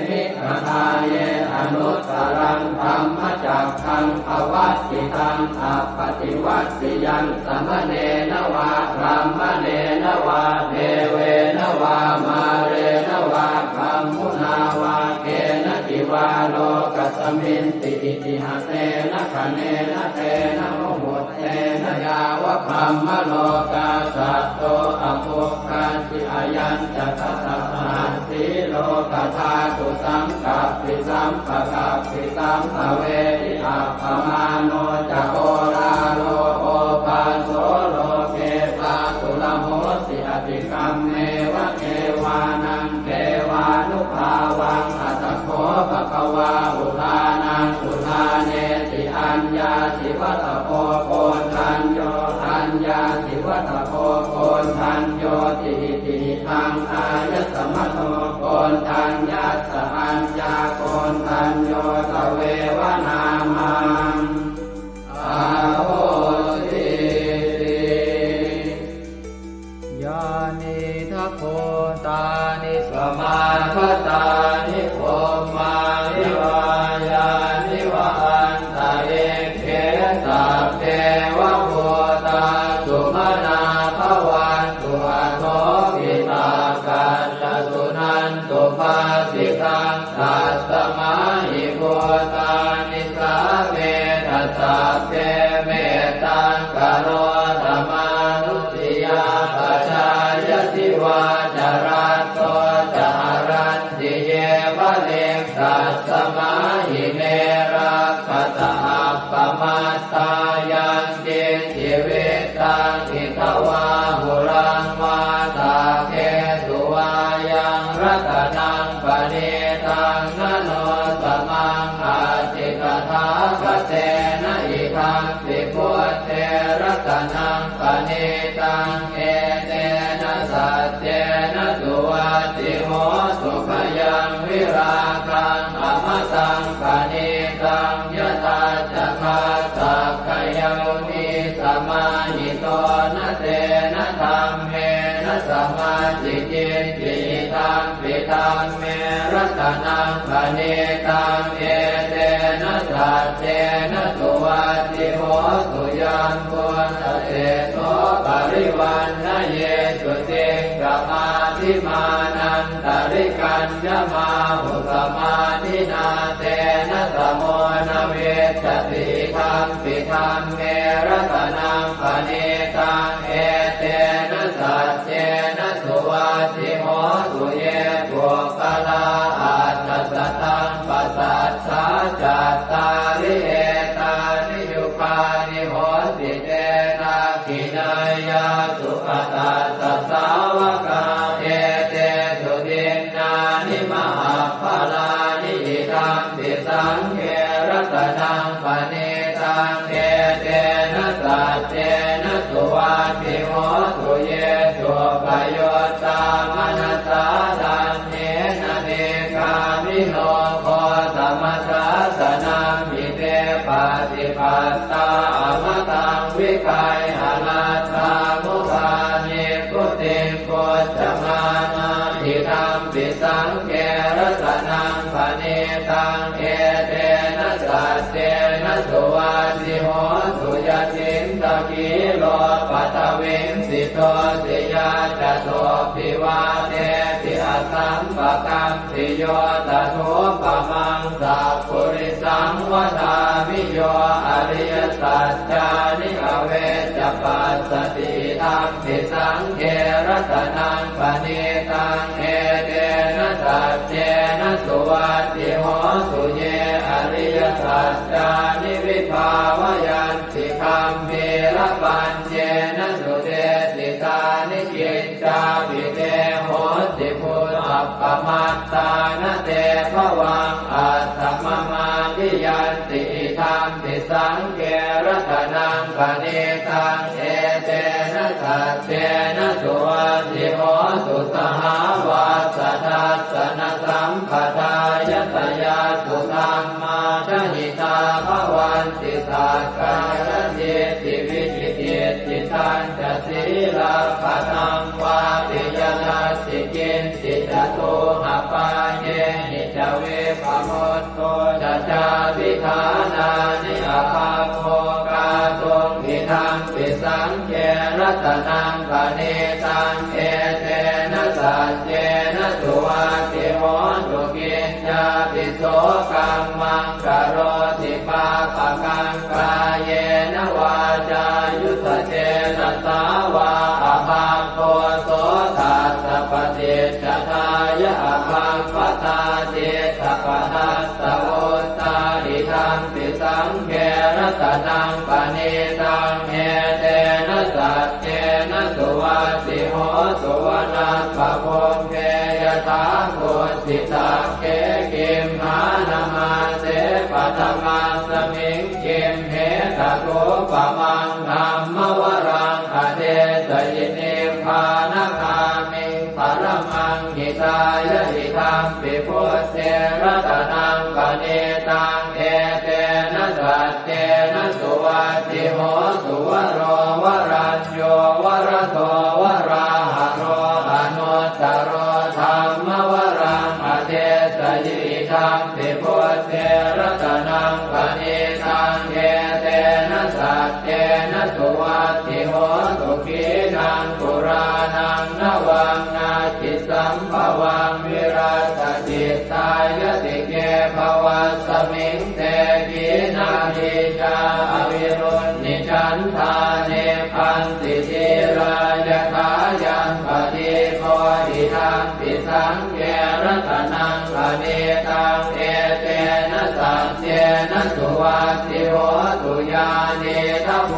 มิกทาเยอนุตตรังธรรมจักขังภวัตติตังอัปปติวัตติยังสัมมเนนวาพรหมเนนวาเทเวนวามาเรนวาพรหมุนาวาเกณทิวาโลกัสมินติอิติหะเตนะคะเนนะเตนะโมหุตเตนะยาวะพรหมโลกาสัตโตอภุคันติอายัญจะทัสสะหันติโลกธาตุสังกัปปิสัมปะกัปปิสัมภเวทิอัปปมาโนจะโอราโลโอปาโสโลเกปาตุลโหสิอติกัมเมวะเทวานังเทวานุภาวังอัตถโขภควาอุทานังอุทาเนติอัญญาสิวัตโพโกนทัญโยอัญญาสิวัตโพโกนทัญโยติติทังอายสมโตโกนทัญญาสอัญญาโกนทัญโยตเววนามังอาโหสิ นิสาเวทัสสะเทเมตังกโรธรรมานุติยาปัจจายติวาจารัตโตจารันติเยวะเลกัสสมาหิเมรักขตาปมัตตายังเกจิเวตังอิทวาหุรังวาตาเกสุวายังรัตนังปณิตังนโนสมังอาจิกถาคเตนะอิทังปิพุทเทรัตนังปณิตังเอเตนะสัจเจนะสุวัตติโหสุขยังวิราคังอมตังปณิตังยตาจักขาสักขยามิสมาหิโตนะเตนะธรรมเมนะสมาธิจิตติตังปิตังเมรัตนังปณิตังเอเตนะสัจเจนะสุวัตติโหสุยัมพุทธเตโสปริวันนะเยสุติงกมาธิมานันตริกัญญมาหุสมาธินาเตนะสโมนะเวสติธัมปิธัมเมรัตนังปณิตังเอเตนะสัจเจนะสุวัตติโหสุเยปุคลาอัตถสัตตังปัสสัทธาจัตตาริเอตานิยุคานิโหติเตนะขินายาสุขตาสัสสาวกาเอเตสุตินนานิมหาภลานิอิทัมปิสังเขรัตนังปณิตังเอเตนะสัจเจนะสุวัตติโหสุเยสุปโยตามนัสสาดันเนนะเนกามิโนโคสมัสสะสนังมิเตปฏิปัตตาอมตังวิคัยหนาตามุปานิพุติงโกจมานาอิทัมปิสังเกรัตนังปณิตังเอเตนะสัจเจนะสุวัตติโหสุยตินตะกิโลปัตวิงสิโตติยาจโตปิวาเตติอสัมปะกัมปิโยตถุปมังสัพพุริสังวทามิโยอริยสัจจานิอเวจปัสสติธัมปิสังเขรัตนังปณิตังเอเตนะสัจเจนะสุวัตติโหสุเยอริยสัจจานิวิภาวยันติคัมภีรปัญเจนะสุเตติตานิกิจจาภิเตโหติพุทธัปปมัตตานะเตภวังอัตถมมาทิยันติธัมปิสังเขรัตนังปณิตังเอเตนะสัจเจนะสุวัตติโหสุสหาวาสทัสสนสัมปทายตยาสุธรรมาชหิตาภวันติสักกายติติวิจิติติตันจะศีลาภตังวาปิยนัสสิกินสิจตุหปาเยหิจเวปโมตโตจะจาวิธานานิอาภาโภกาตุงอิทังปิสังเขรัตนังปณิตังเอเตนะสัจเจนะสุวัตติโหสุกินจาปิโสกัมมังกโรติปาปะกังกายเยนะวาจายุตเจนะสาวาอภาโคโสทัสสะปฏิจจทายะอภาปตาเจตปทัสสะโอตาอิทังปิสังเขรัตนังปณิตังเอเตนะสัจเจนะสุวัตติโหสุวนาปะโพเพยตาโกสิตาเกกิมหานามาเสปัตมังสมิงกิมเหตโกปะมังธัมมวรังอเดสยินิพพานคามิงปรมังหิตายะหิธัมปิพุทเทรัตนังปณิตังเอเตนะสัจเจนะสุวัตติโหสุวโรวรัญโยวรโตวราหะโรอนุตตโรธัมมวรังอเดสยิธัมปิพุทเทรัตนังปณิตังเอเตนะสัจเจนะสุวัตติโหสุขีนังปุรานังนวังนาจิสัมภวังวิรัตติตายติเกภวัสมิงเต ทิจาอวิรุณนิชันธาเนพันติจิรายถายังปฏิโพธิทังปิสังเกรัตนังปณิตังเอเตนะสัจเจนะสุวัตติโหตุญาณิทัพโพ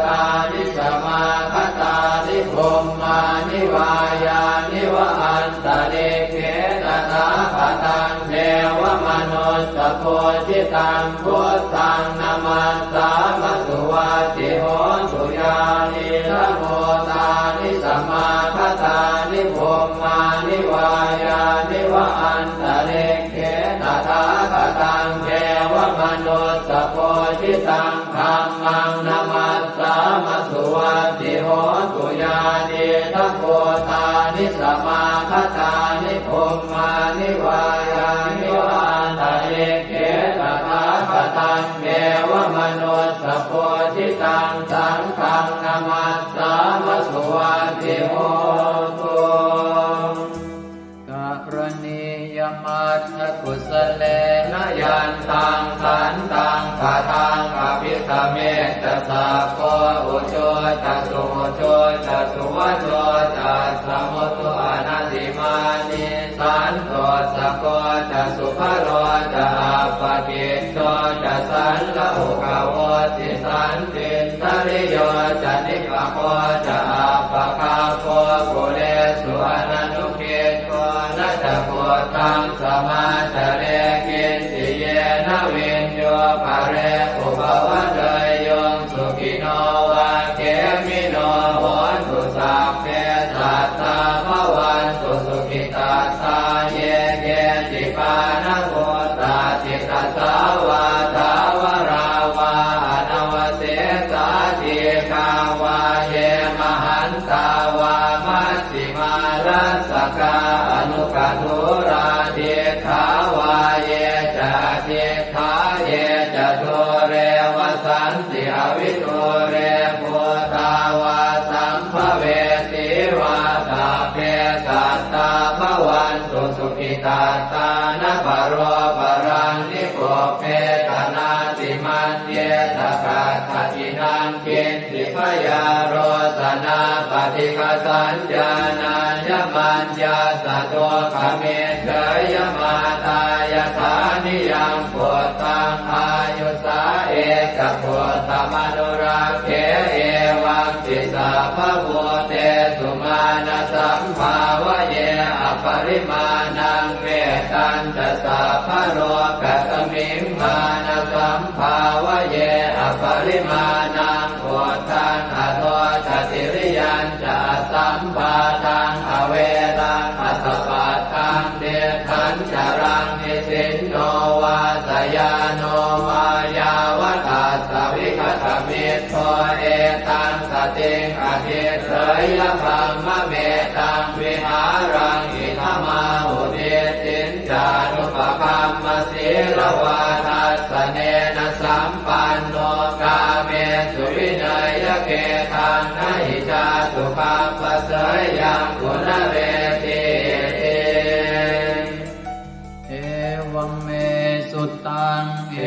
ธานิสมาคตานิพมมานิวายานิวะอันตะเลเกตตาปตังเทวมนุสสโพธิตังพุทธังนามัสสามะสุวัตติโหตุญาณิทัพโพธานิสมาคตานิพมมานิวายานิวะอันตะเลเกตตาปตังเทวมนุสสโพธิตังธัมมังนามัสสามะสุวัตติโหตุญาณิทัพโพธานิสมาคตานิพมมานิวายานิวะอันตะเลเกตตาปตังเทวมนุสสโพธิตังสังฆังนามัสสามะสุวัตติโหตุกรณียมัตถกุสเลนะยันตังขันตังปะทังอภิสเมตสัพโพอุโชตสุโชตสุวโชตสมุตุอนัตติมานิสันโตสะโกตสุภโรตอัปปกิจโตตสันละหุกโวติสันติตริโยจนิกโคตอัปปคาโคกุเลสุอนันุเกโตนะตะโพตังสมาจเรกินติเยนะวินโยภะเรอุปวัตเตยงสุขิโนวะเกมิโนโหตุสัพเพสัตตาภวันตุสุขิตาตาเยเกจิปานะโหตาจิตตสาวาทาวราวาอนวเสสาธิกาวาเยมหันตาวามัชฌิมารัสสกาอนุกัตุราเทขาวาเยจะเทขาเยจะโทเรวสันติอวิโทเรพุทาวาสัมภเวติวาตาเพสัตตาภวันตุสุขิตาตานะปโรปรังนิโกเพตนาติมันเยตกาตตินังกินติพยาโรสนาปฏิฆาสัญญาณายมัญญาสะโตขเมเฉยมาตายฐานิยังปุตตังอายุสาเอกปุตตมนุราเขเอวังติสาภพุเตสุมาณสัมภาวะเยอปริมาณังเวตันตสาภโรกัสมิงมาณสัมภาวะเยอปริมาณังโอทังอโทจติริยัญจะสัมปาทังอเวรังอัสสปัตตังเดทันจรังนิสินโนวาสยาโนมายาวตัสสวิคตมิตโตเอตังสติงอธิเสยพรหมเมตังวิหารังอิทมาหุเดตินจานุปคัมมศีลวาทัสสเนนะสัมปันโนกาเมสุวินัยเกทังนะหิจาตุปัปปะเสยยังกุณเรติเอวังเมสุตตังเอ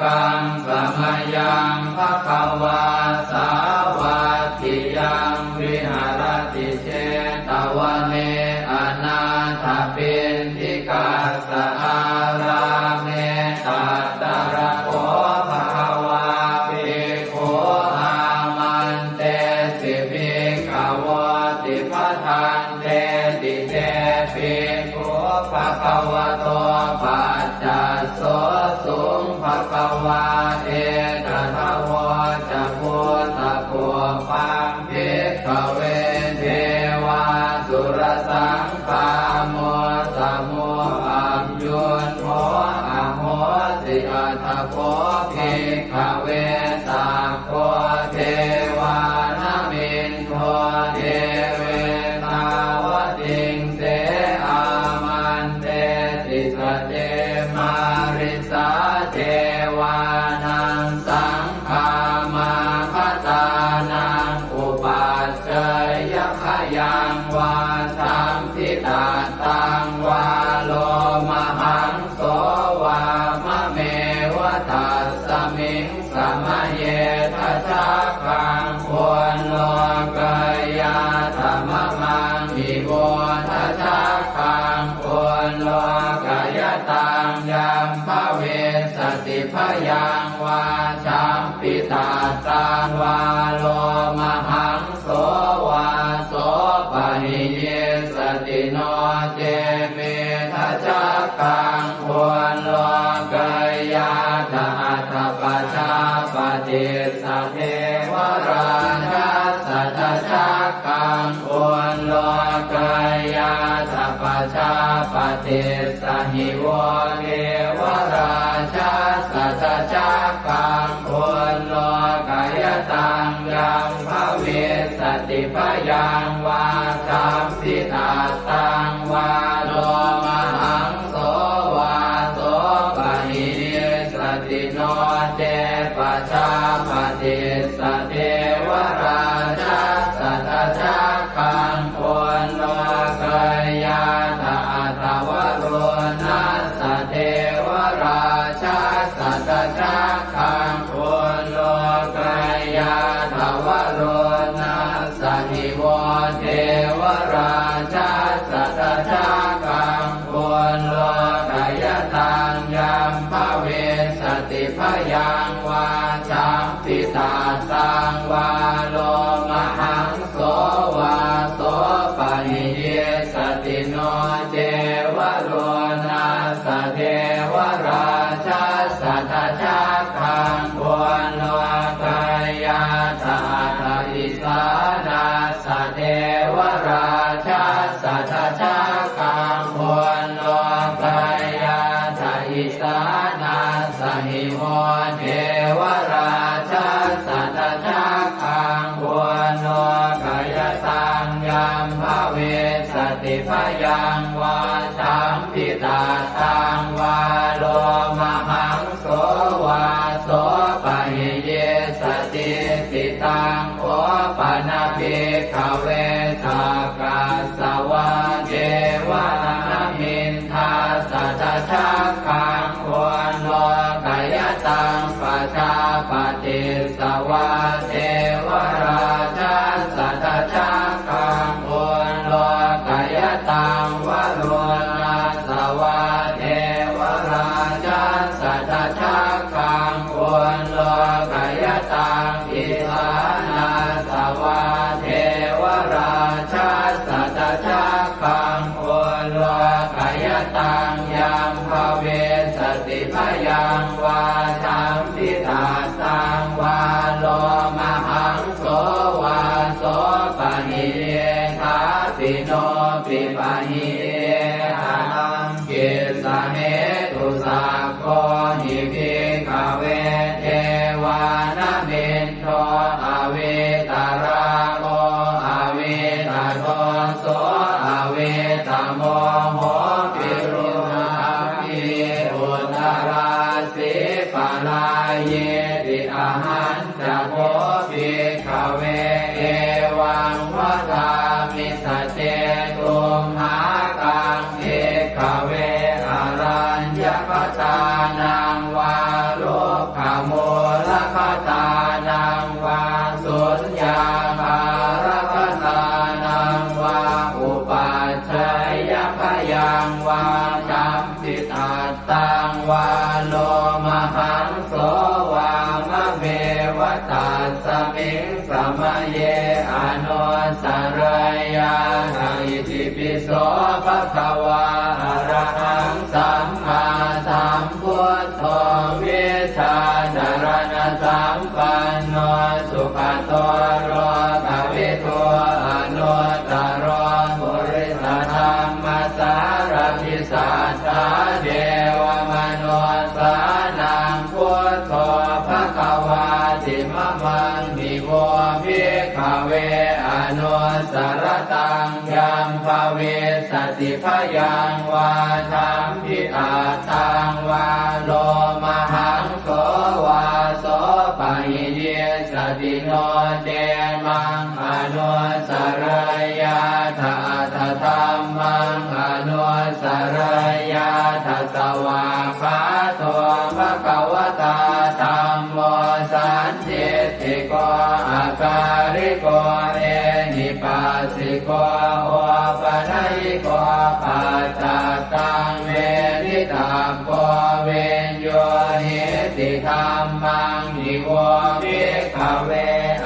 กังสมยังภควาสาวาทิยังวิหารติเชตวเนอนาถปินทิกาสอาราเมตัตตระโคภควาภิกขุอามันเตสิภิกขวติปทังเตติเตภิกขุภควโตปัจจัสโสสุงภควาเอตถาวจะพุทธภูปังภิกขเวเทวาสุรสังฆาโมสมุอัมยุนโมอโหสิอัตถโพภิกขเวสัพโพเทวานามินโทเทเวตาวติงเสอามันเตติสเตมาริสาเทวานังสังฆามาคตานังอุปัชฌยขยังวาสัมทิตาตังวาโลมหังโสวามะเมวะตัสสะ มิงสมะเยทัสสะคังควรโลกายาธรรมมังอิโวทัสสะคังควรโลกายตังยัมภเวสติพยังวาชัมปิตาตังวาโลมหังโสวาโสปะหิเยสติโนเจเมทัสสะคังควรโลกายาตาอัตปัจจาปฏิสัทเทวราชาสัทธะคังควรโลกายาตาปัจจาปฏิสหิโวเทวราชาสัทธะคังควรโลกายตังยัมภเวสติพยังวาชัมปิตาตังวาโลมหังโสวาโสปะหิเยสติโนเจปัจจาปฏิสเทวราชาสัทธะคังควรโลกายาตาตวโรนัสสะเทวราชาสัทธะคังควรโลกายาตวโรนัสสะหิโวเทวราชาสัทธะคังควรโลกายตังยัมภเวสติพยังวาชัมปิตาตังวาโลมหังโสวาโสปะหิเยสติโนเจวโรนัสสะเทวราชาสัทธะคังควรโลกายาตาตาอิสานาสะเทวราชาสัทธะคังควรโลกายาตาอิสานาสหิโมเทวราชาสัทธะคังควรโลกายตังยัมภเวสติพยังวาชัมปิตาตังวาโลมหังโสวาโสปะหิเยสติติตังโอปะนาภิกขเวสักกัสสวะเจวะนามินทาสัทธะคังควรโลกายตังปัจจาปฏิสวะเทวราชาสัทธะคังควรโลกายตังวโรนัสสวะเทวราชาสัทธะคังควรโลกายตังอิสานาสวะเทวราชาสัทธะคังควรโลกายตังยัมภเวสติพยังวาชัมปิตาตังวาโลมหังโสวาโสปะหิเยทัสสิโนปิปะหิเยหังกิสะเหตุสักโคหิภิกขเวเทวานะเมนโทอเวตาราโมอเวตาโทโสอเวตาโมโหปิรุนาภิอุตตราสิปะลาเยติอาหันจะโพภิกขเวเอวังวะทามิสเจตุมหากังเอกขเวอารัญญปตานังวาโลภโมลคตานังวาสุญญาภารคตานังวาอุปัชฌยพยังวาจัมปิตาตังวาโลมหังโสวามะเมวตัสสมิงสมะเยอนุสรยาอิติปิโสภะคะวาอะระหังสัมมาสัมพุทโธวิชาจารณะสัมปันโนสุขโตโรกวิทูอนุตตรปุริสธรรมสารพิสัทธาเดวมนุสานังพุทโธภะคะวาติมะมังมิโวภิกขเวอนุสรตังยัมภเวสติพยังวาชัมปิตาตังวาโลมหังโสวาโสปะหิเยสติโนเจมังอนุสรยาทาทธรรมังอนุสรยาทัสสวาคาโตภะคะวตาธัม สันติติโกอาการิโกเอหิปัสสิโกโอปนัยโกปัจจตังเวทิตาโกเวนโยหิติธัมมังนิโวภิกขเว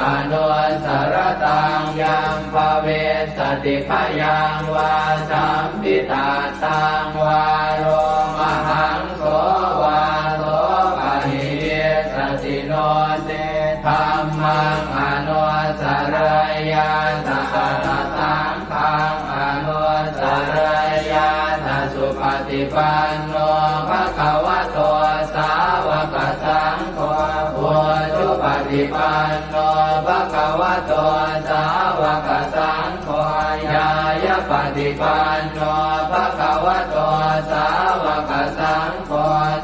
อนุสรตังยัมภเวสติพยังวาสัมปิตาตังวาโรมหังโสวาโสปะหิสติโนเตธัมมังอนุสรยาตะตังขังอนุสรยาตสุปฏิปันโนภะคะวะโตสาวกสังโฆพุทธุปฏิปันโนภะคะวะโตสาวกสังโฆญาญาปฏิปันโนภะคะวะโตสาวกสังโฆ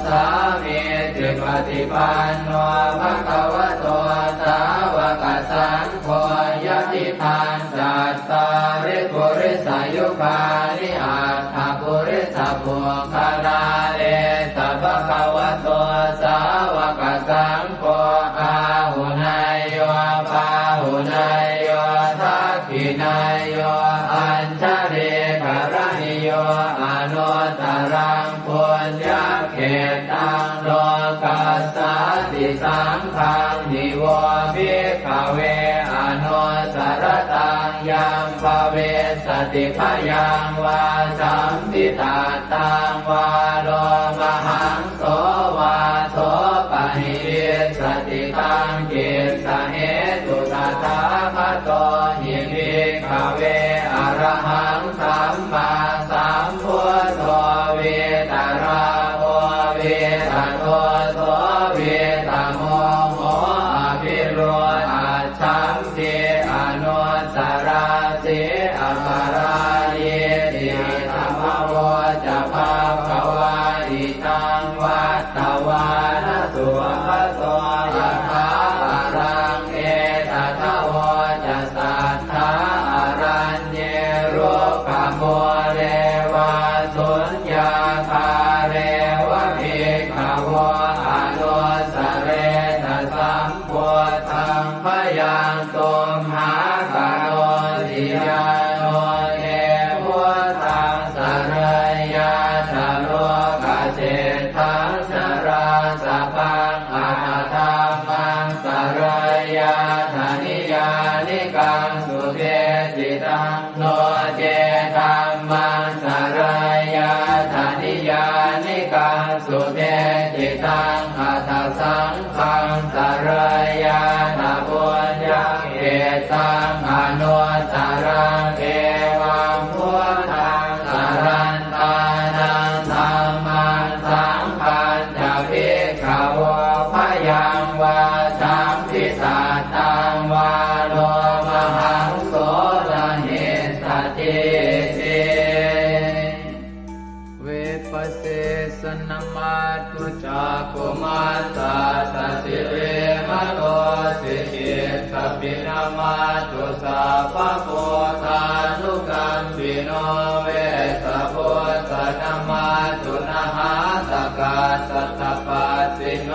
สามีจิปฏิปันโนภะคะวะโตสาวกสังโฆยะติทานจัตตาริปุริสายุคานิอัตถปุริสปุคลาเอตภะคะวะโตสาวกสังโฆอาหุนายโยปาหุนายโยทักขินายโยอัญชริกรณิโยอนุตตรังปุญญเขตังโลกัสสติสังฆังนิโวภิกขเวอนุสรตังยัมภเวสติพยังวาสัมปิตาตังวาโลมหังโสวาโสปะหิสติตังกิสสะเหตุตถาคตหิภิกขเวอรหังสัมมาสัมพุทโธเวตราโอเวตโตโสเวตโมโหอภิโรอาชัมเทอนุสราเสอปาราเยติธรรมโวจะภาควาอิตังวัตตวานสุภโสยะถาอารังเอตถาวจะสัทธาอารัญเยโรกโมเรวาสุญญาคาเรวะภิกขวะอนุสเรตสัมโพธังพยังตุมหากโนติยาโนเอพุทธังสรยาชโลกเจตังสราสพังอาธรรมังสรยาธนิยานิกังสุเทจิตังโนเจธัมมังสรยาธนิยานิกังสุเทจิตังอัตถสังฆังสรยาธปุญญเขตังอนุสรังเอวังพุทธังสรันตานังธัมมังสังฆังจะภิกขวะพยังวาสัมภิสาตังวาโลมหังโสรหิสติเตเวปัสเสสนมาตุจักขุมาตาสสิเรมโตสิกิสปินามาตุสัพพะโพธานุกัมปิโนเวสะโพธนามาตุนะหาตกาสัตตปัสสิโน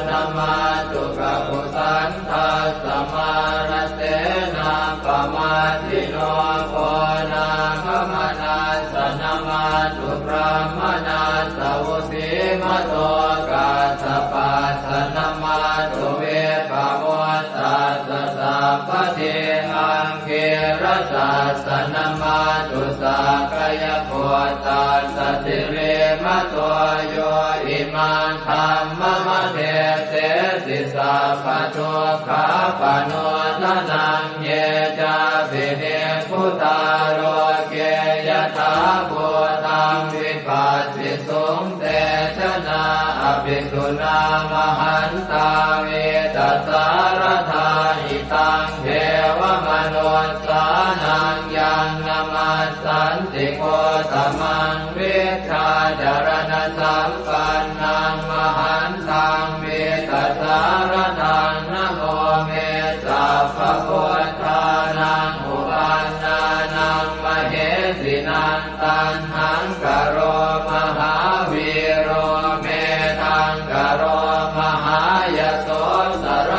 นามาตุกะปุสันทัสสมานเสนาปมาทิโนโพนาคมนาสนามาตุพระมนาสวุสีมโตกาสปัสสนามาตุเวปโมตัสสะสัพพะเทอังเกรสัสสนามาตุสักกายโพตัสสะติเรมโตโยอิมังธัมมะมะเทเสสิสัพพะทุกขาปโนทนังเยจาภิเนพุทธาโรเกยถาภูตังวิปัสสิสุงเตชนะอภิสุนามหันตาเวตัสสารธาอิตังเทวมนุสสานังยังนามัสสันติโกตมังวิชาจารณสัมปันนังมหันตังเวตัสสารตังนะโมเมสัพพะพุทธานังอุปันนานังมเหสินังตันหังกโรมหาวีโรเมทังกโรมหายโสสโร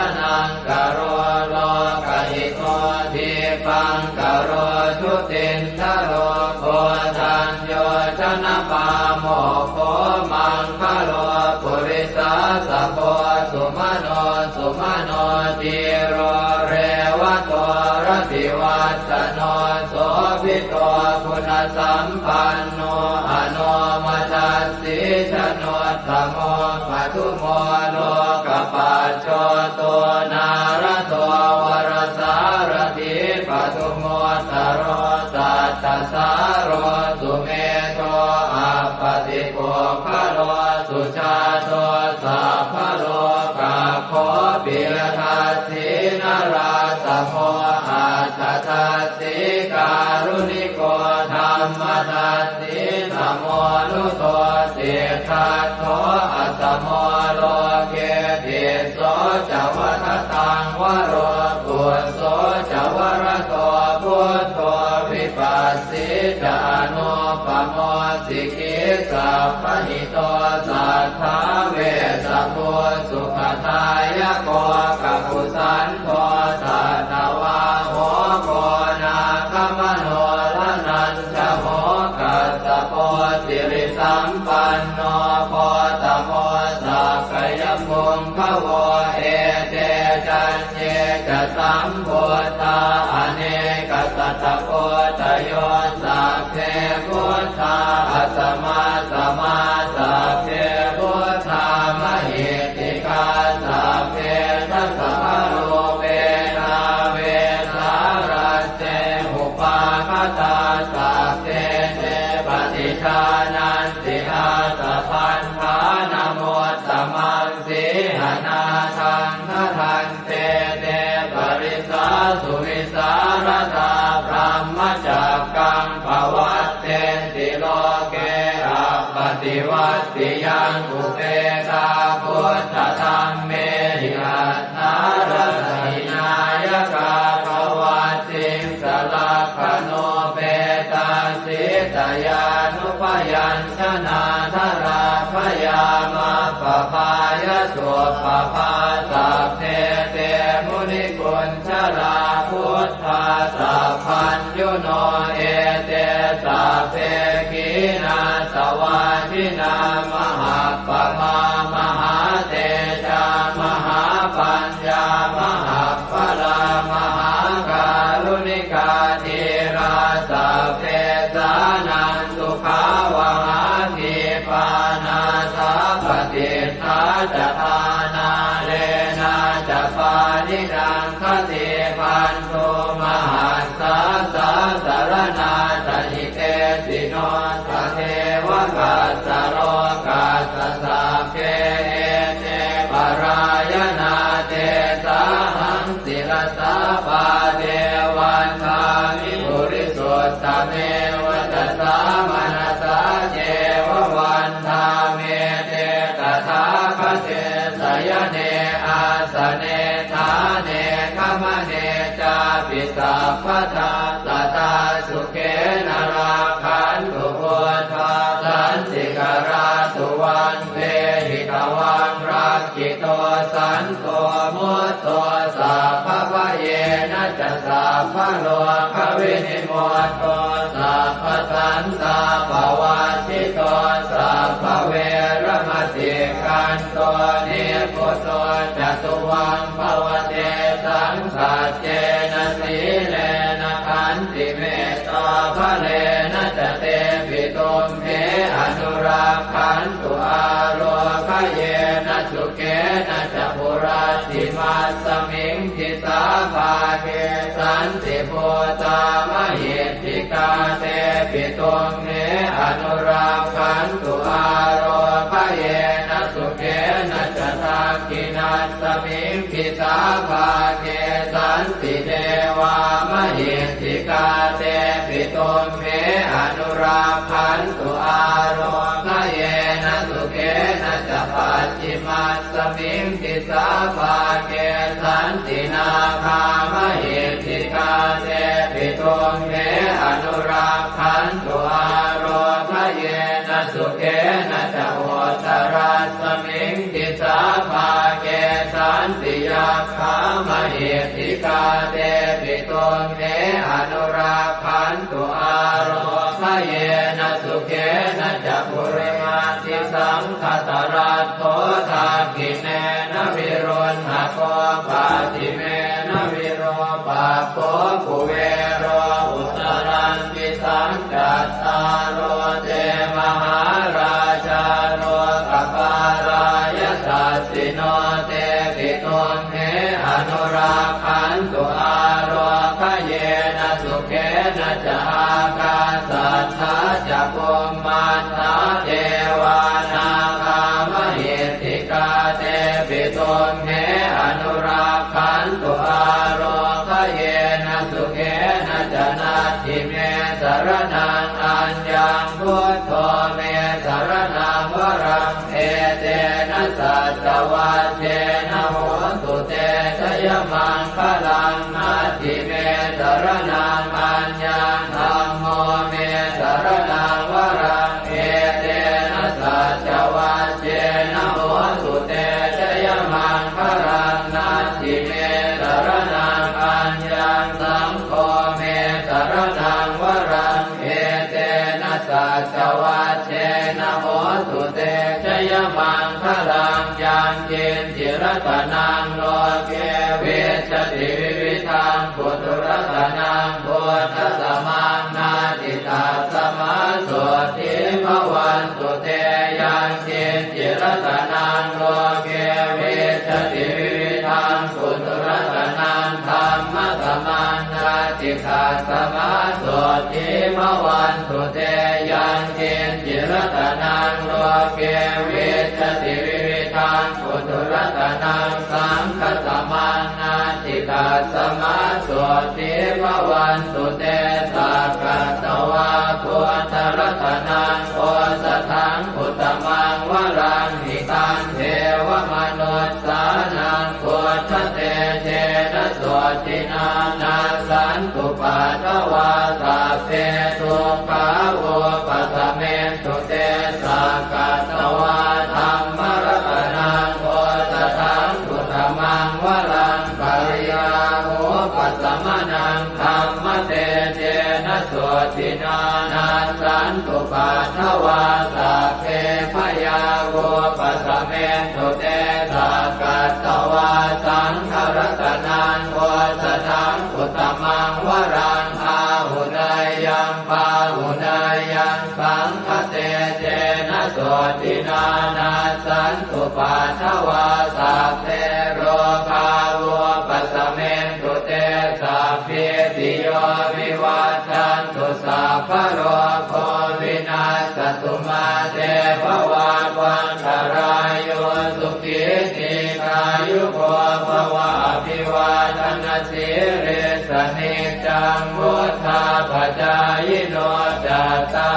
สุมโนติโรเรวะโตรติวัตโนโสภิโตคุณสัมปันโนอโนมัสสิชโนตโมปัทุโมโลกปัจโจโตนารโตวรสารถิปัทุโมตโรสัตตสารโรสุเมโตอัปปติโกภโลสุชาโตสัพพโลกาโคปิยทัสสินาราสโมอัตถทัสสิการุณิโกธรรมทัสสิสมโมนุโตเตทัสโตอัตโมโลเกติโสจวัฏตังวโรกุโสจวรโตพุทโธวิปัสสิจานุปโมสิกิสัพพหิโตสัทธาเวสสุสุขทายโกกัปปุสันโตสัตวาโหโกนาคมโนลนันจโหกัสสโพสิริสัมปันโนโพตโมสักขยมุงขโวเอเตจันเยจะสัมโพธาอเนกสัตตโพธโยสัพเพพุทธาอัสมาสมาสัพเพพุทธามหิติกาสัพเพทัสสะโลเวนาเวสารัสเตอุปาคตาสัพเพเตปฏิชานันติอาสะพันธานโมตตมังสีหนาทังทันเตเตปริสาสุวิสารตาพรหมจักกังภวัตเตติโลเกอัปปติวัตติยังอุเปกาพุทธธรรมเมหิอัตถารถินายกาภวัตติสลักขโนเปตาสิตยานุปยัญชนะธราพยามาปภายสุปภาสัพเพเตมุนิกุญชลาพุทธาสัพพัญญุโนเอเตสัพเพขีนาสวาทินามหาปมามหาเตจามหาปัญญามหาพลามหาการุณิกาธีราสัพเพสานันตุขาวหาทีปานาสัพพติทาจทานาเลนะจะปานิดังคติปันโทมหัสสะสะสารนาตหิเตสิโนทะเทวกัสสะโลกัสสะสัพเพเอเตปรายนาเตสาหังศิลสาปาเทวันทามิปุริสุทธเมวัตสามนัสสะเจววันทาเมเตตถาคเตสยเนอาสเนธาเนขมเนจาปิสัพพทาสตาสุเขนราคันตุพุทธาสันติกราสุวันเวหิตวังรักขิโตสันโตมุตโตสัพพะเยนะจะสัพพะโลกวินิโมตโตสัพพะสันตาภวัติโตสัพพะเวรมติกันโตนิพุตโตจตุวังภวเตสังสัจเจนะสีเลนะขันติเมตตาภะเลนะจะเตปิตุมเหอนุรักขันตุอาโลกเยนะสุเกนะจะปุราติมัสสมิงทิสาภาเกสันติโพตามหิทธิกาเตปิตุมเหอนุรักขันตุอาโลกเยนะสุเกนะจะทักขินัสสมิงทิสาภาเกสันติเทวามหิทธิกาเตปิตุมเหอนุรักขันตุอาโลกเยนะสุเกนะจะปัจฉิมัสสมิงทิสาภาเกสันตินาคามหิทธิกาเตปิตุมเหอนุรักขันตุอาโลกเยนะสุเกนะจะโหตรัสสมิงทิสาภาเกสันติยาคามหิทธิกาเตปิตุมเหอนุรักขันตุอาโลก เยนะสุเขนะจักขุริมาติสังคตรัตโตทากิเนนะวิรุณหะโกปาติเมนะวิโรปาโกกุเวโรอุตรันติสังกัตตาโรเตมหาราชาโรกปารายสัสสิโนเตปิตุมเหอนุราคันตุอาโรคเยนะสุเขนะจะอากาสัทธาจะกุมมันตาเทวานากามหิติกาเตปิตุมเหอนุราคันตุอาโรคเยนะสุเขนะจะนาทิเมสรนังอัญญังพุทโธเมสรนังวรังเอเตนะสัจวัชเชนะโหตุเตชยมังคลังนาทิเมสรนังอัญญังธัมโมเมสรนังวรังเอเตนะสัจวัชเชนะโหตุเตชยมังคลังนาทิเมสรนังอัญญังสังโฆเมสรนังวรังเอเตนะสัจวัชเชนะโหตุเตชยมังคลังยังเจนจิรตนังโลเกเวชติวิวิธังปุถุรตนังโพธสมังนาติตาสมาโสติภวันตุเตยังเจนจิรตนังโลเกเวชติวิวิธังปุถุรตนังธรรมสมังนาติตาสมาโสติภวันตุเตยังเจนจิรตนังโลเกเวชติวิวิธังปุถุรตนังสังฆสมังนาติตาสมาโสติภวันตุเตสักกตวาพุทธรัตนังโอสถังอุตมังวรังหิตังเทวมนุสสานังพุทธเตเจนะโสตินานาสันตุปัฏฐวาสัพเพทุกขาโวปัสสเมตุเตสักกตวาธัมมรัตนังโอสถังอุตมังวรังปริยาโหปัสสมนังธัมมเตเจนะโสตินานาสันตุปัฏฐวาสัพเพพยาโวปัสสเมตุเตสักกตวาสังฆรัตนังโอสถังอุตมังวรังอาหุนายยังปาหุนายยังสังฆเตเจนะโสตินานาสันตุปัฏฐวาสัพเพโรคาโวปัสสเมตุเตสัพเพติโยวิวัชชันตุสัพพะโรโควินาศตุมาเตภวัตวันตรายโยสุขิติกายุโกภวะอภิวาทนาสิริสนิจังวุฒาปัจจายโนจัตตา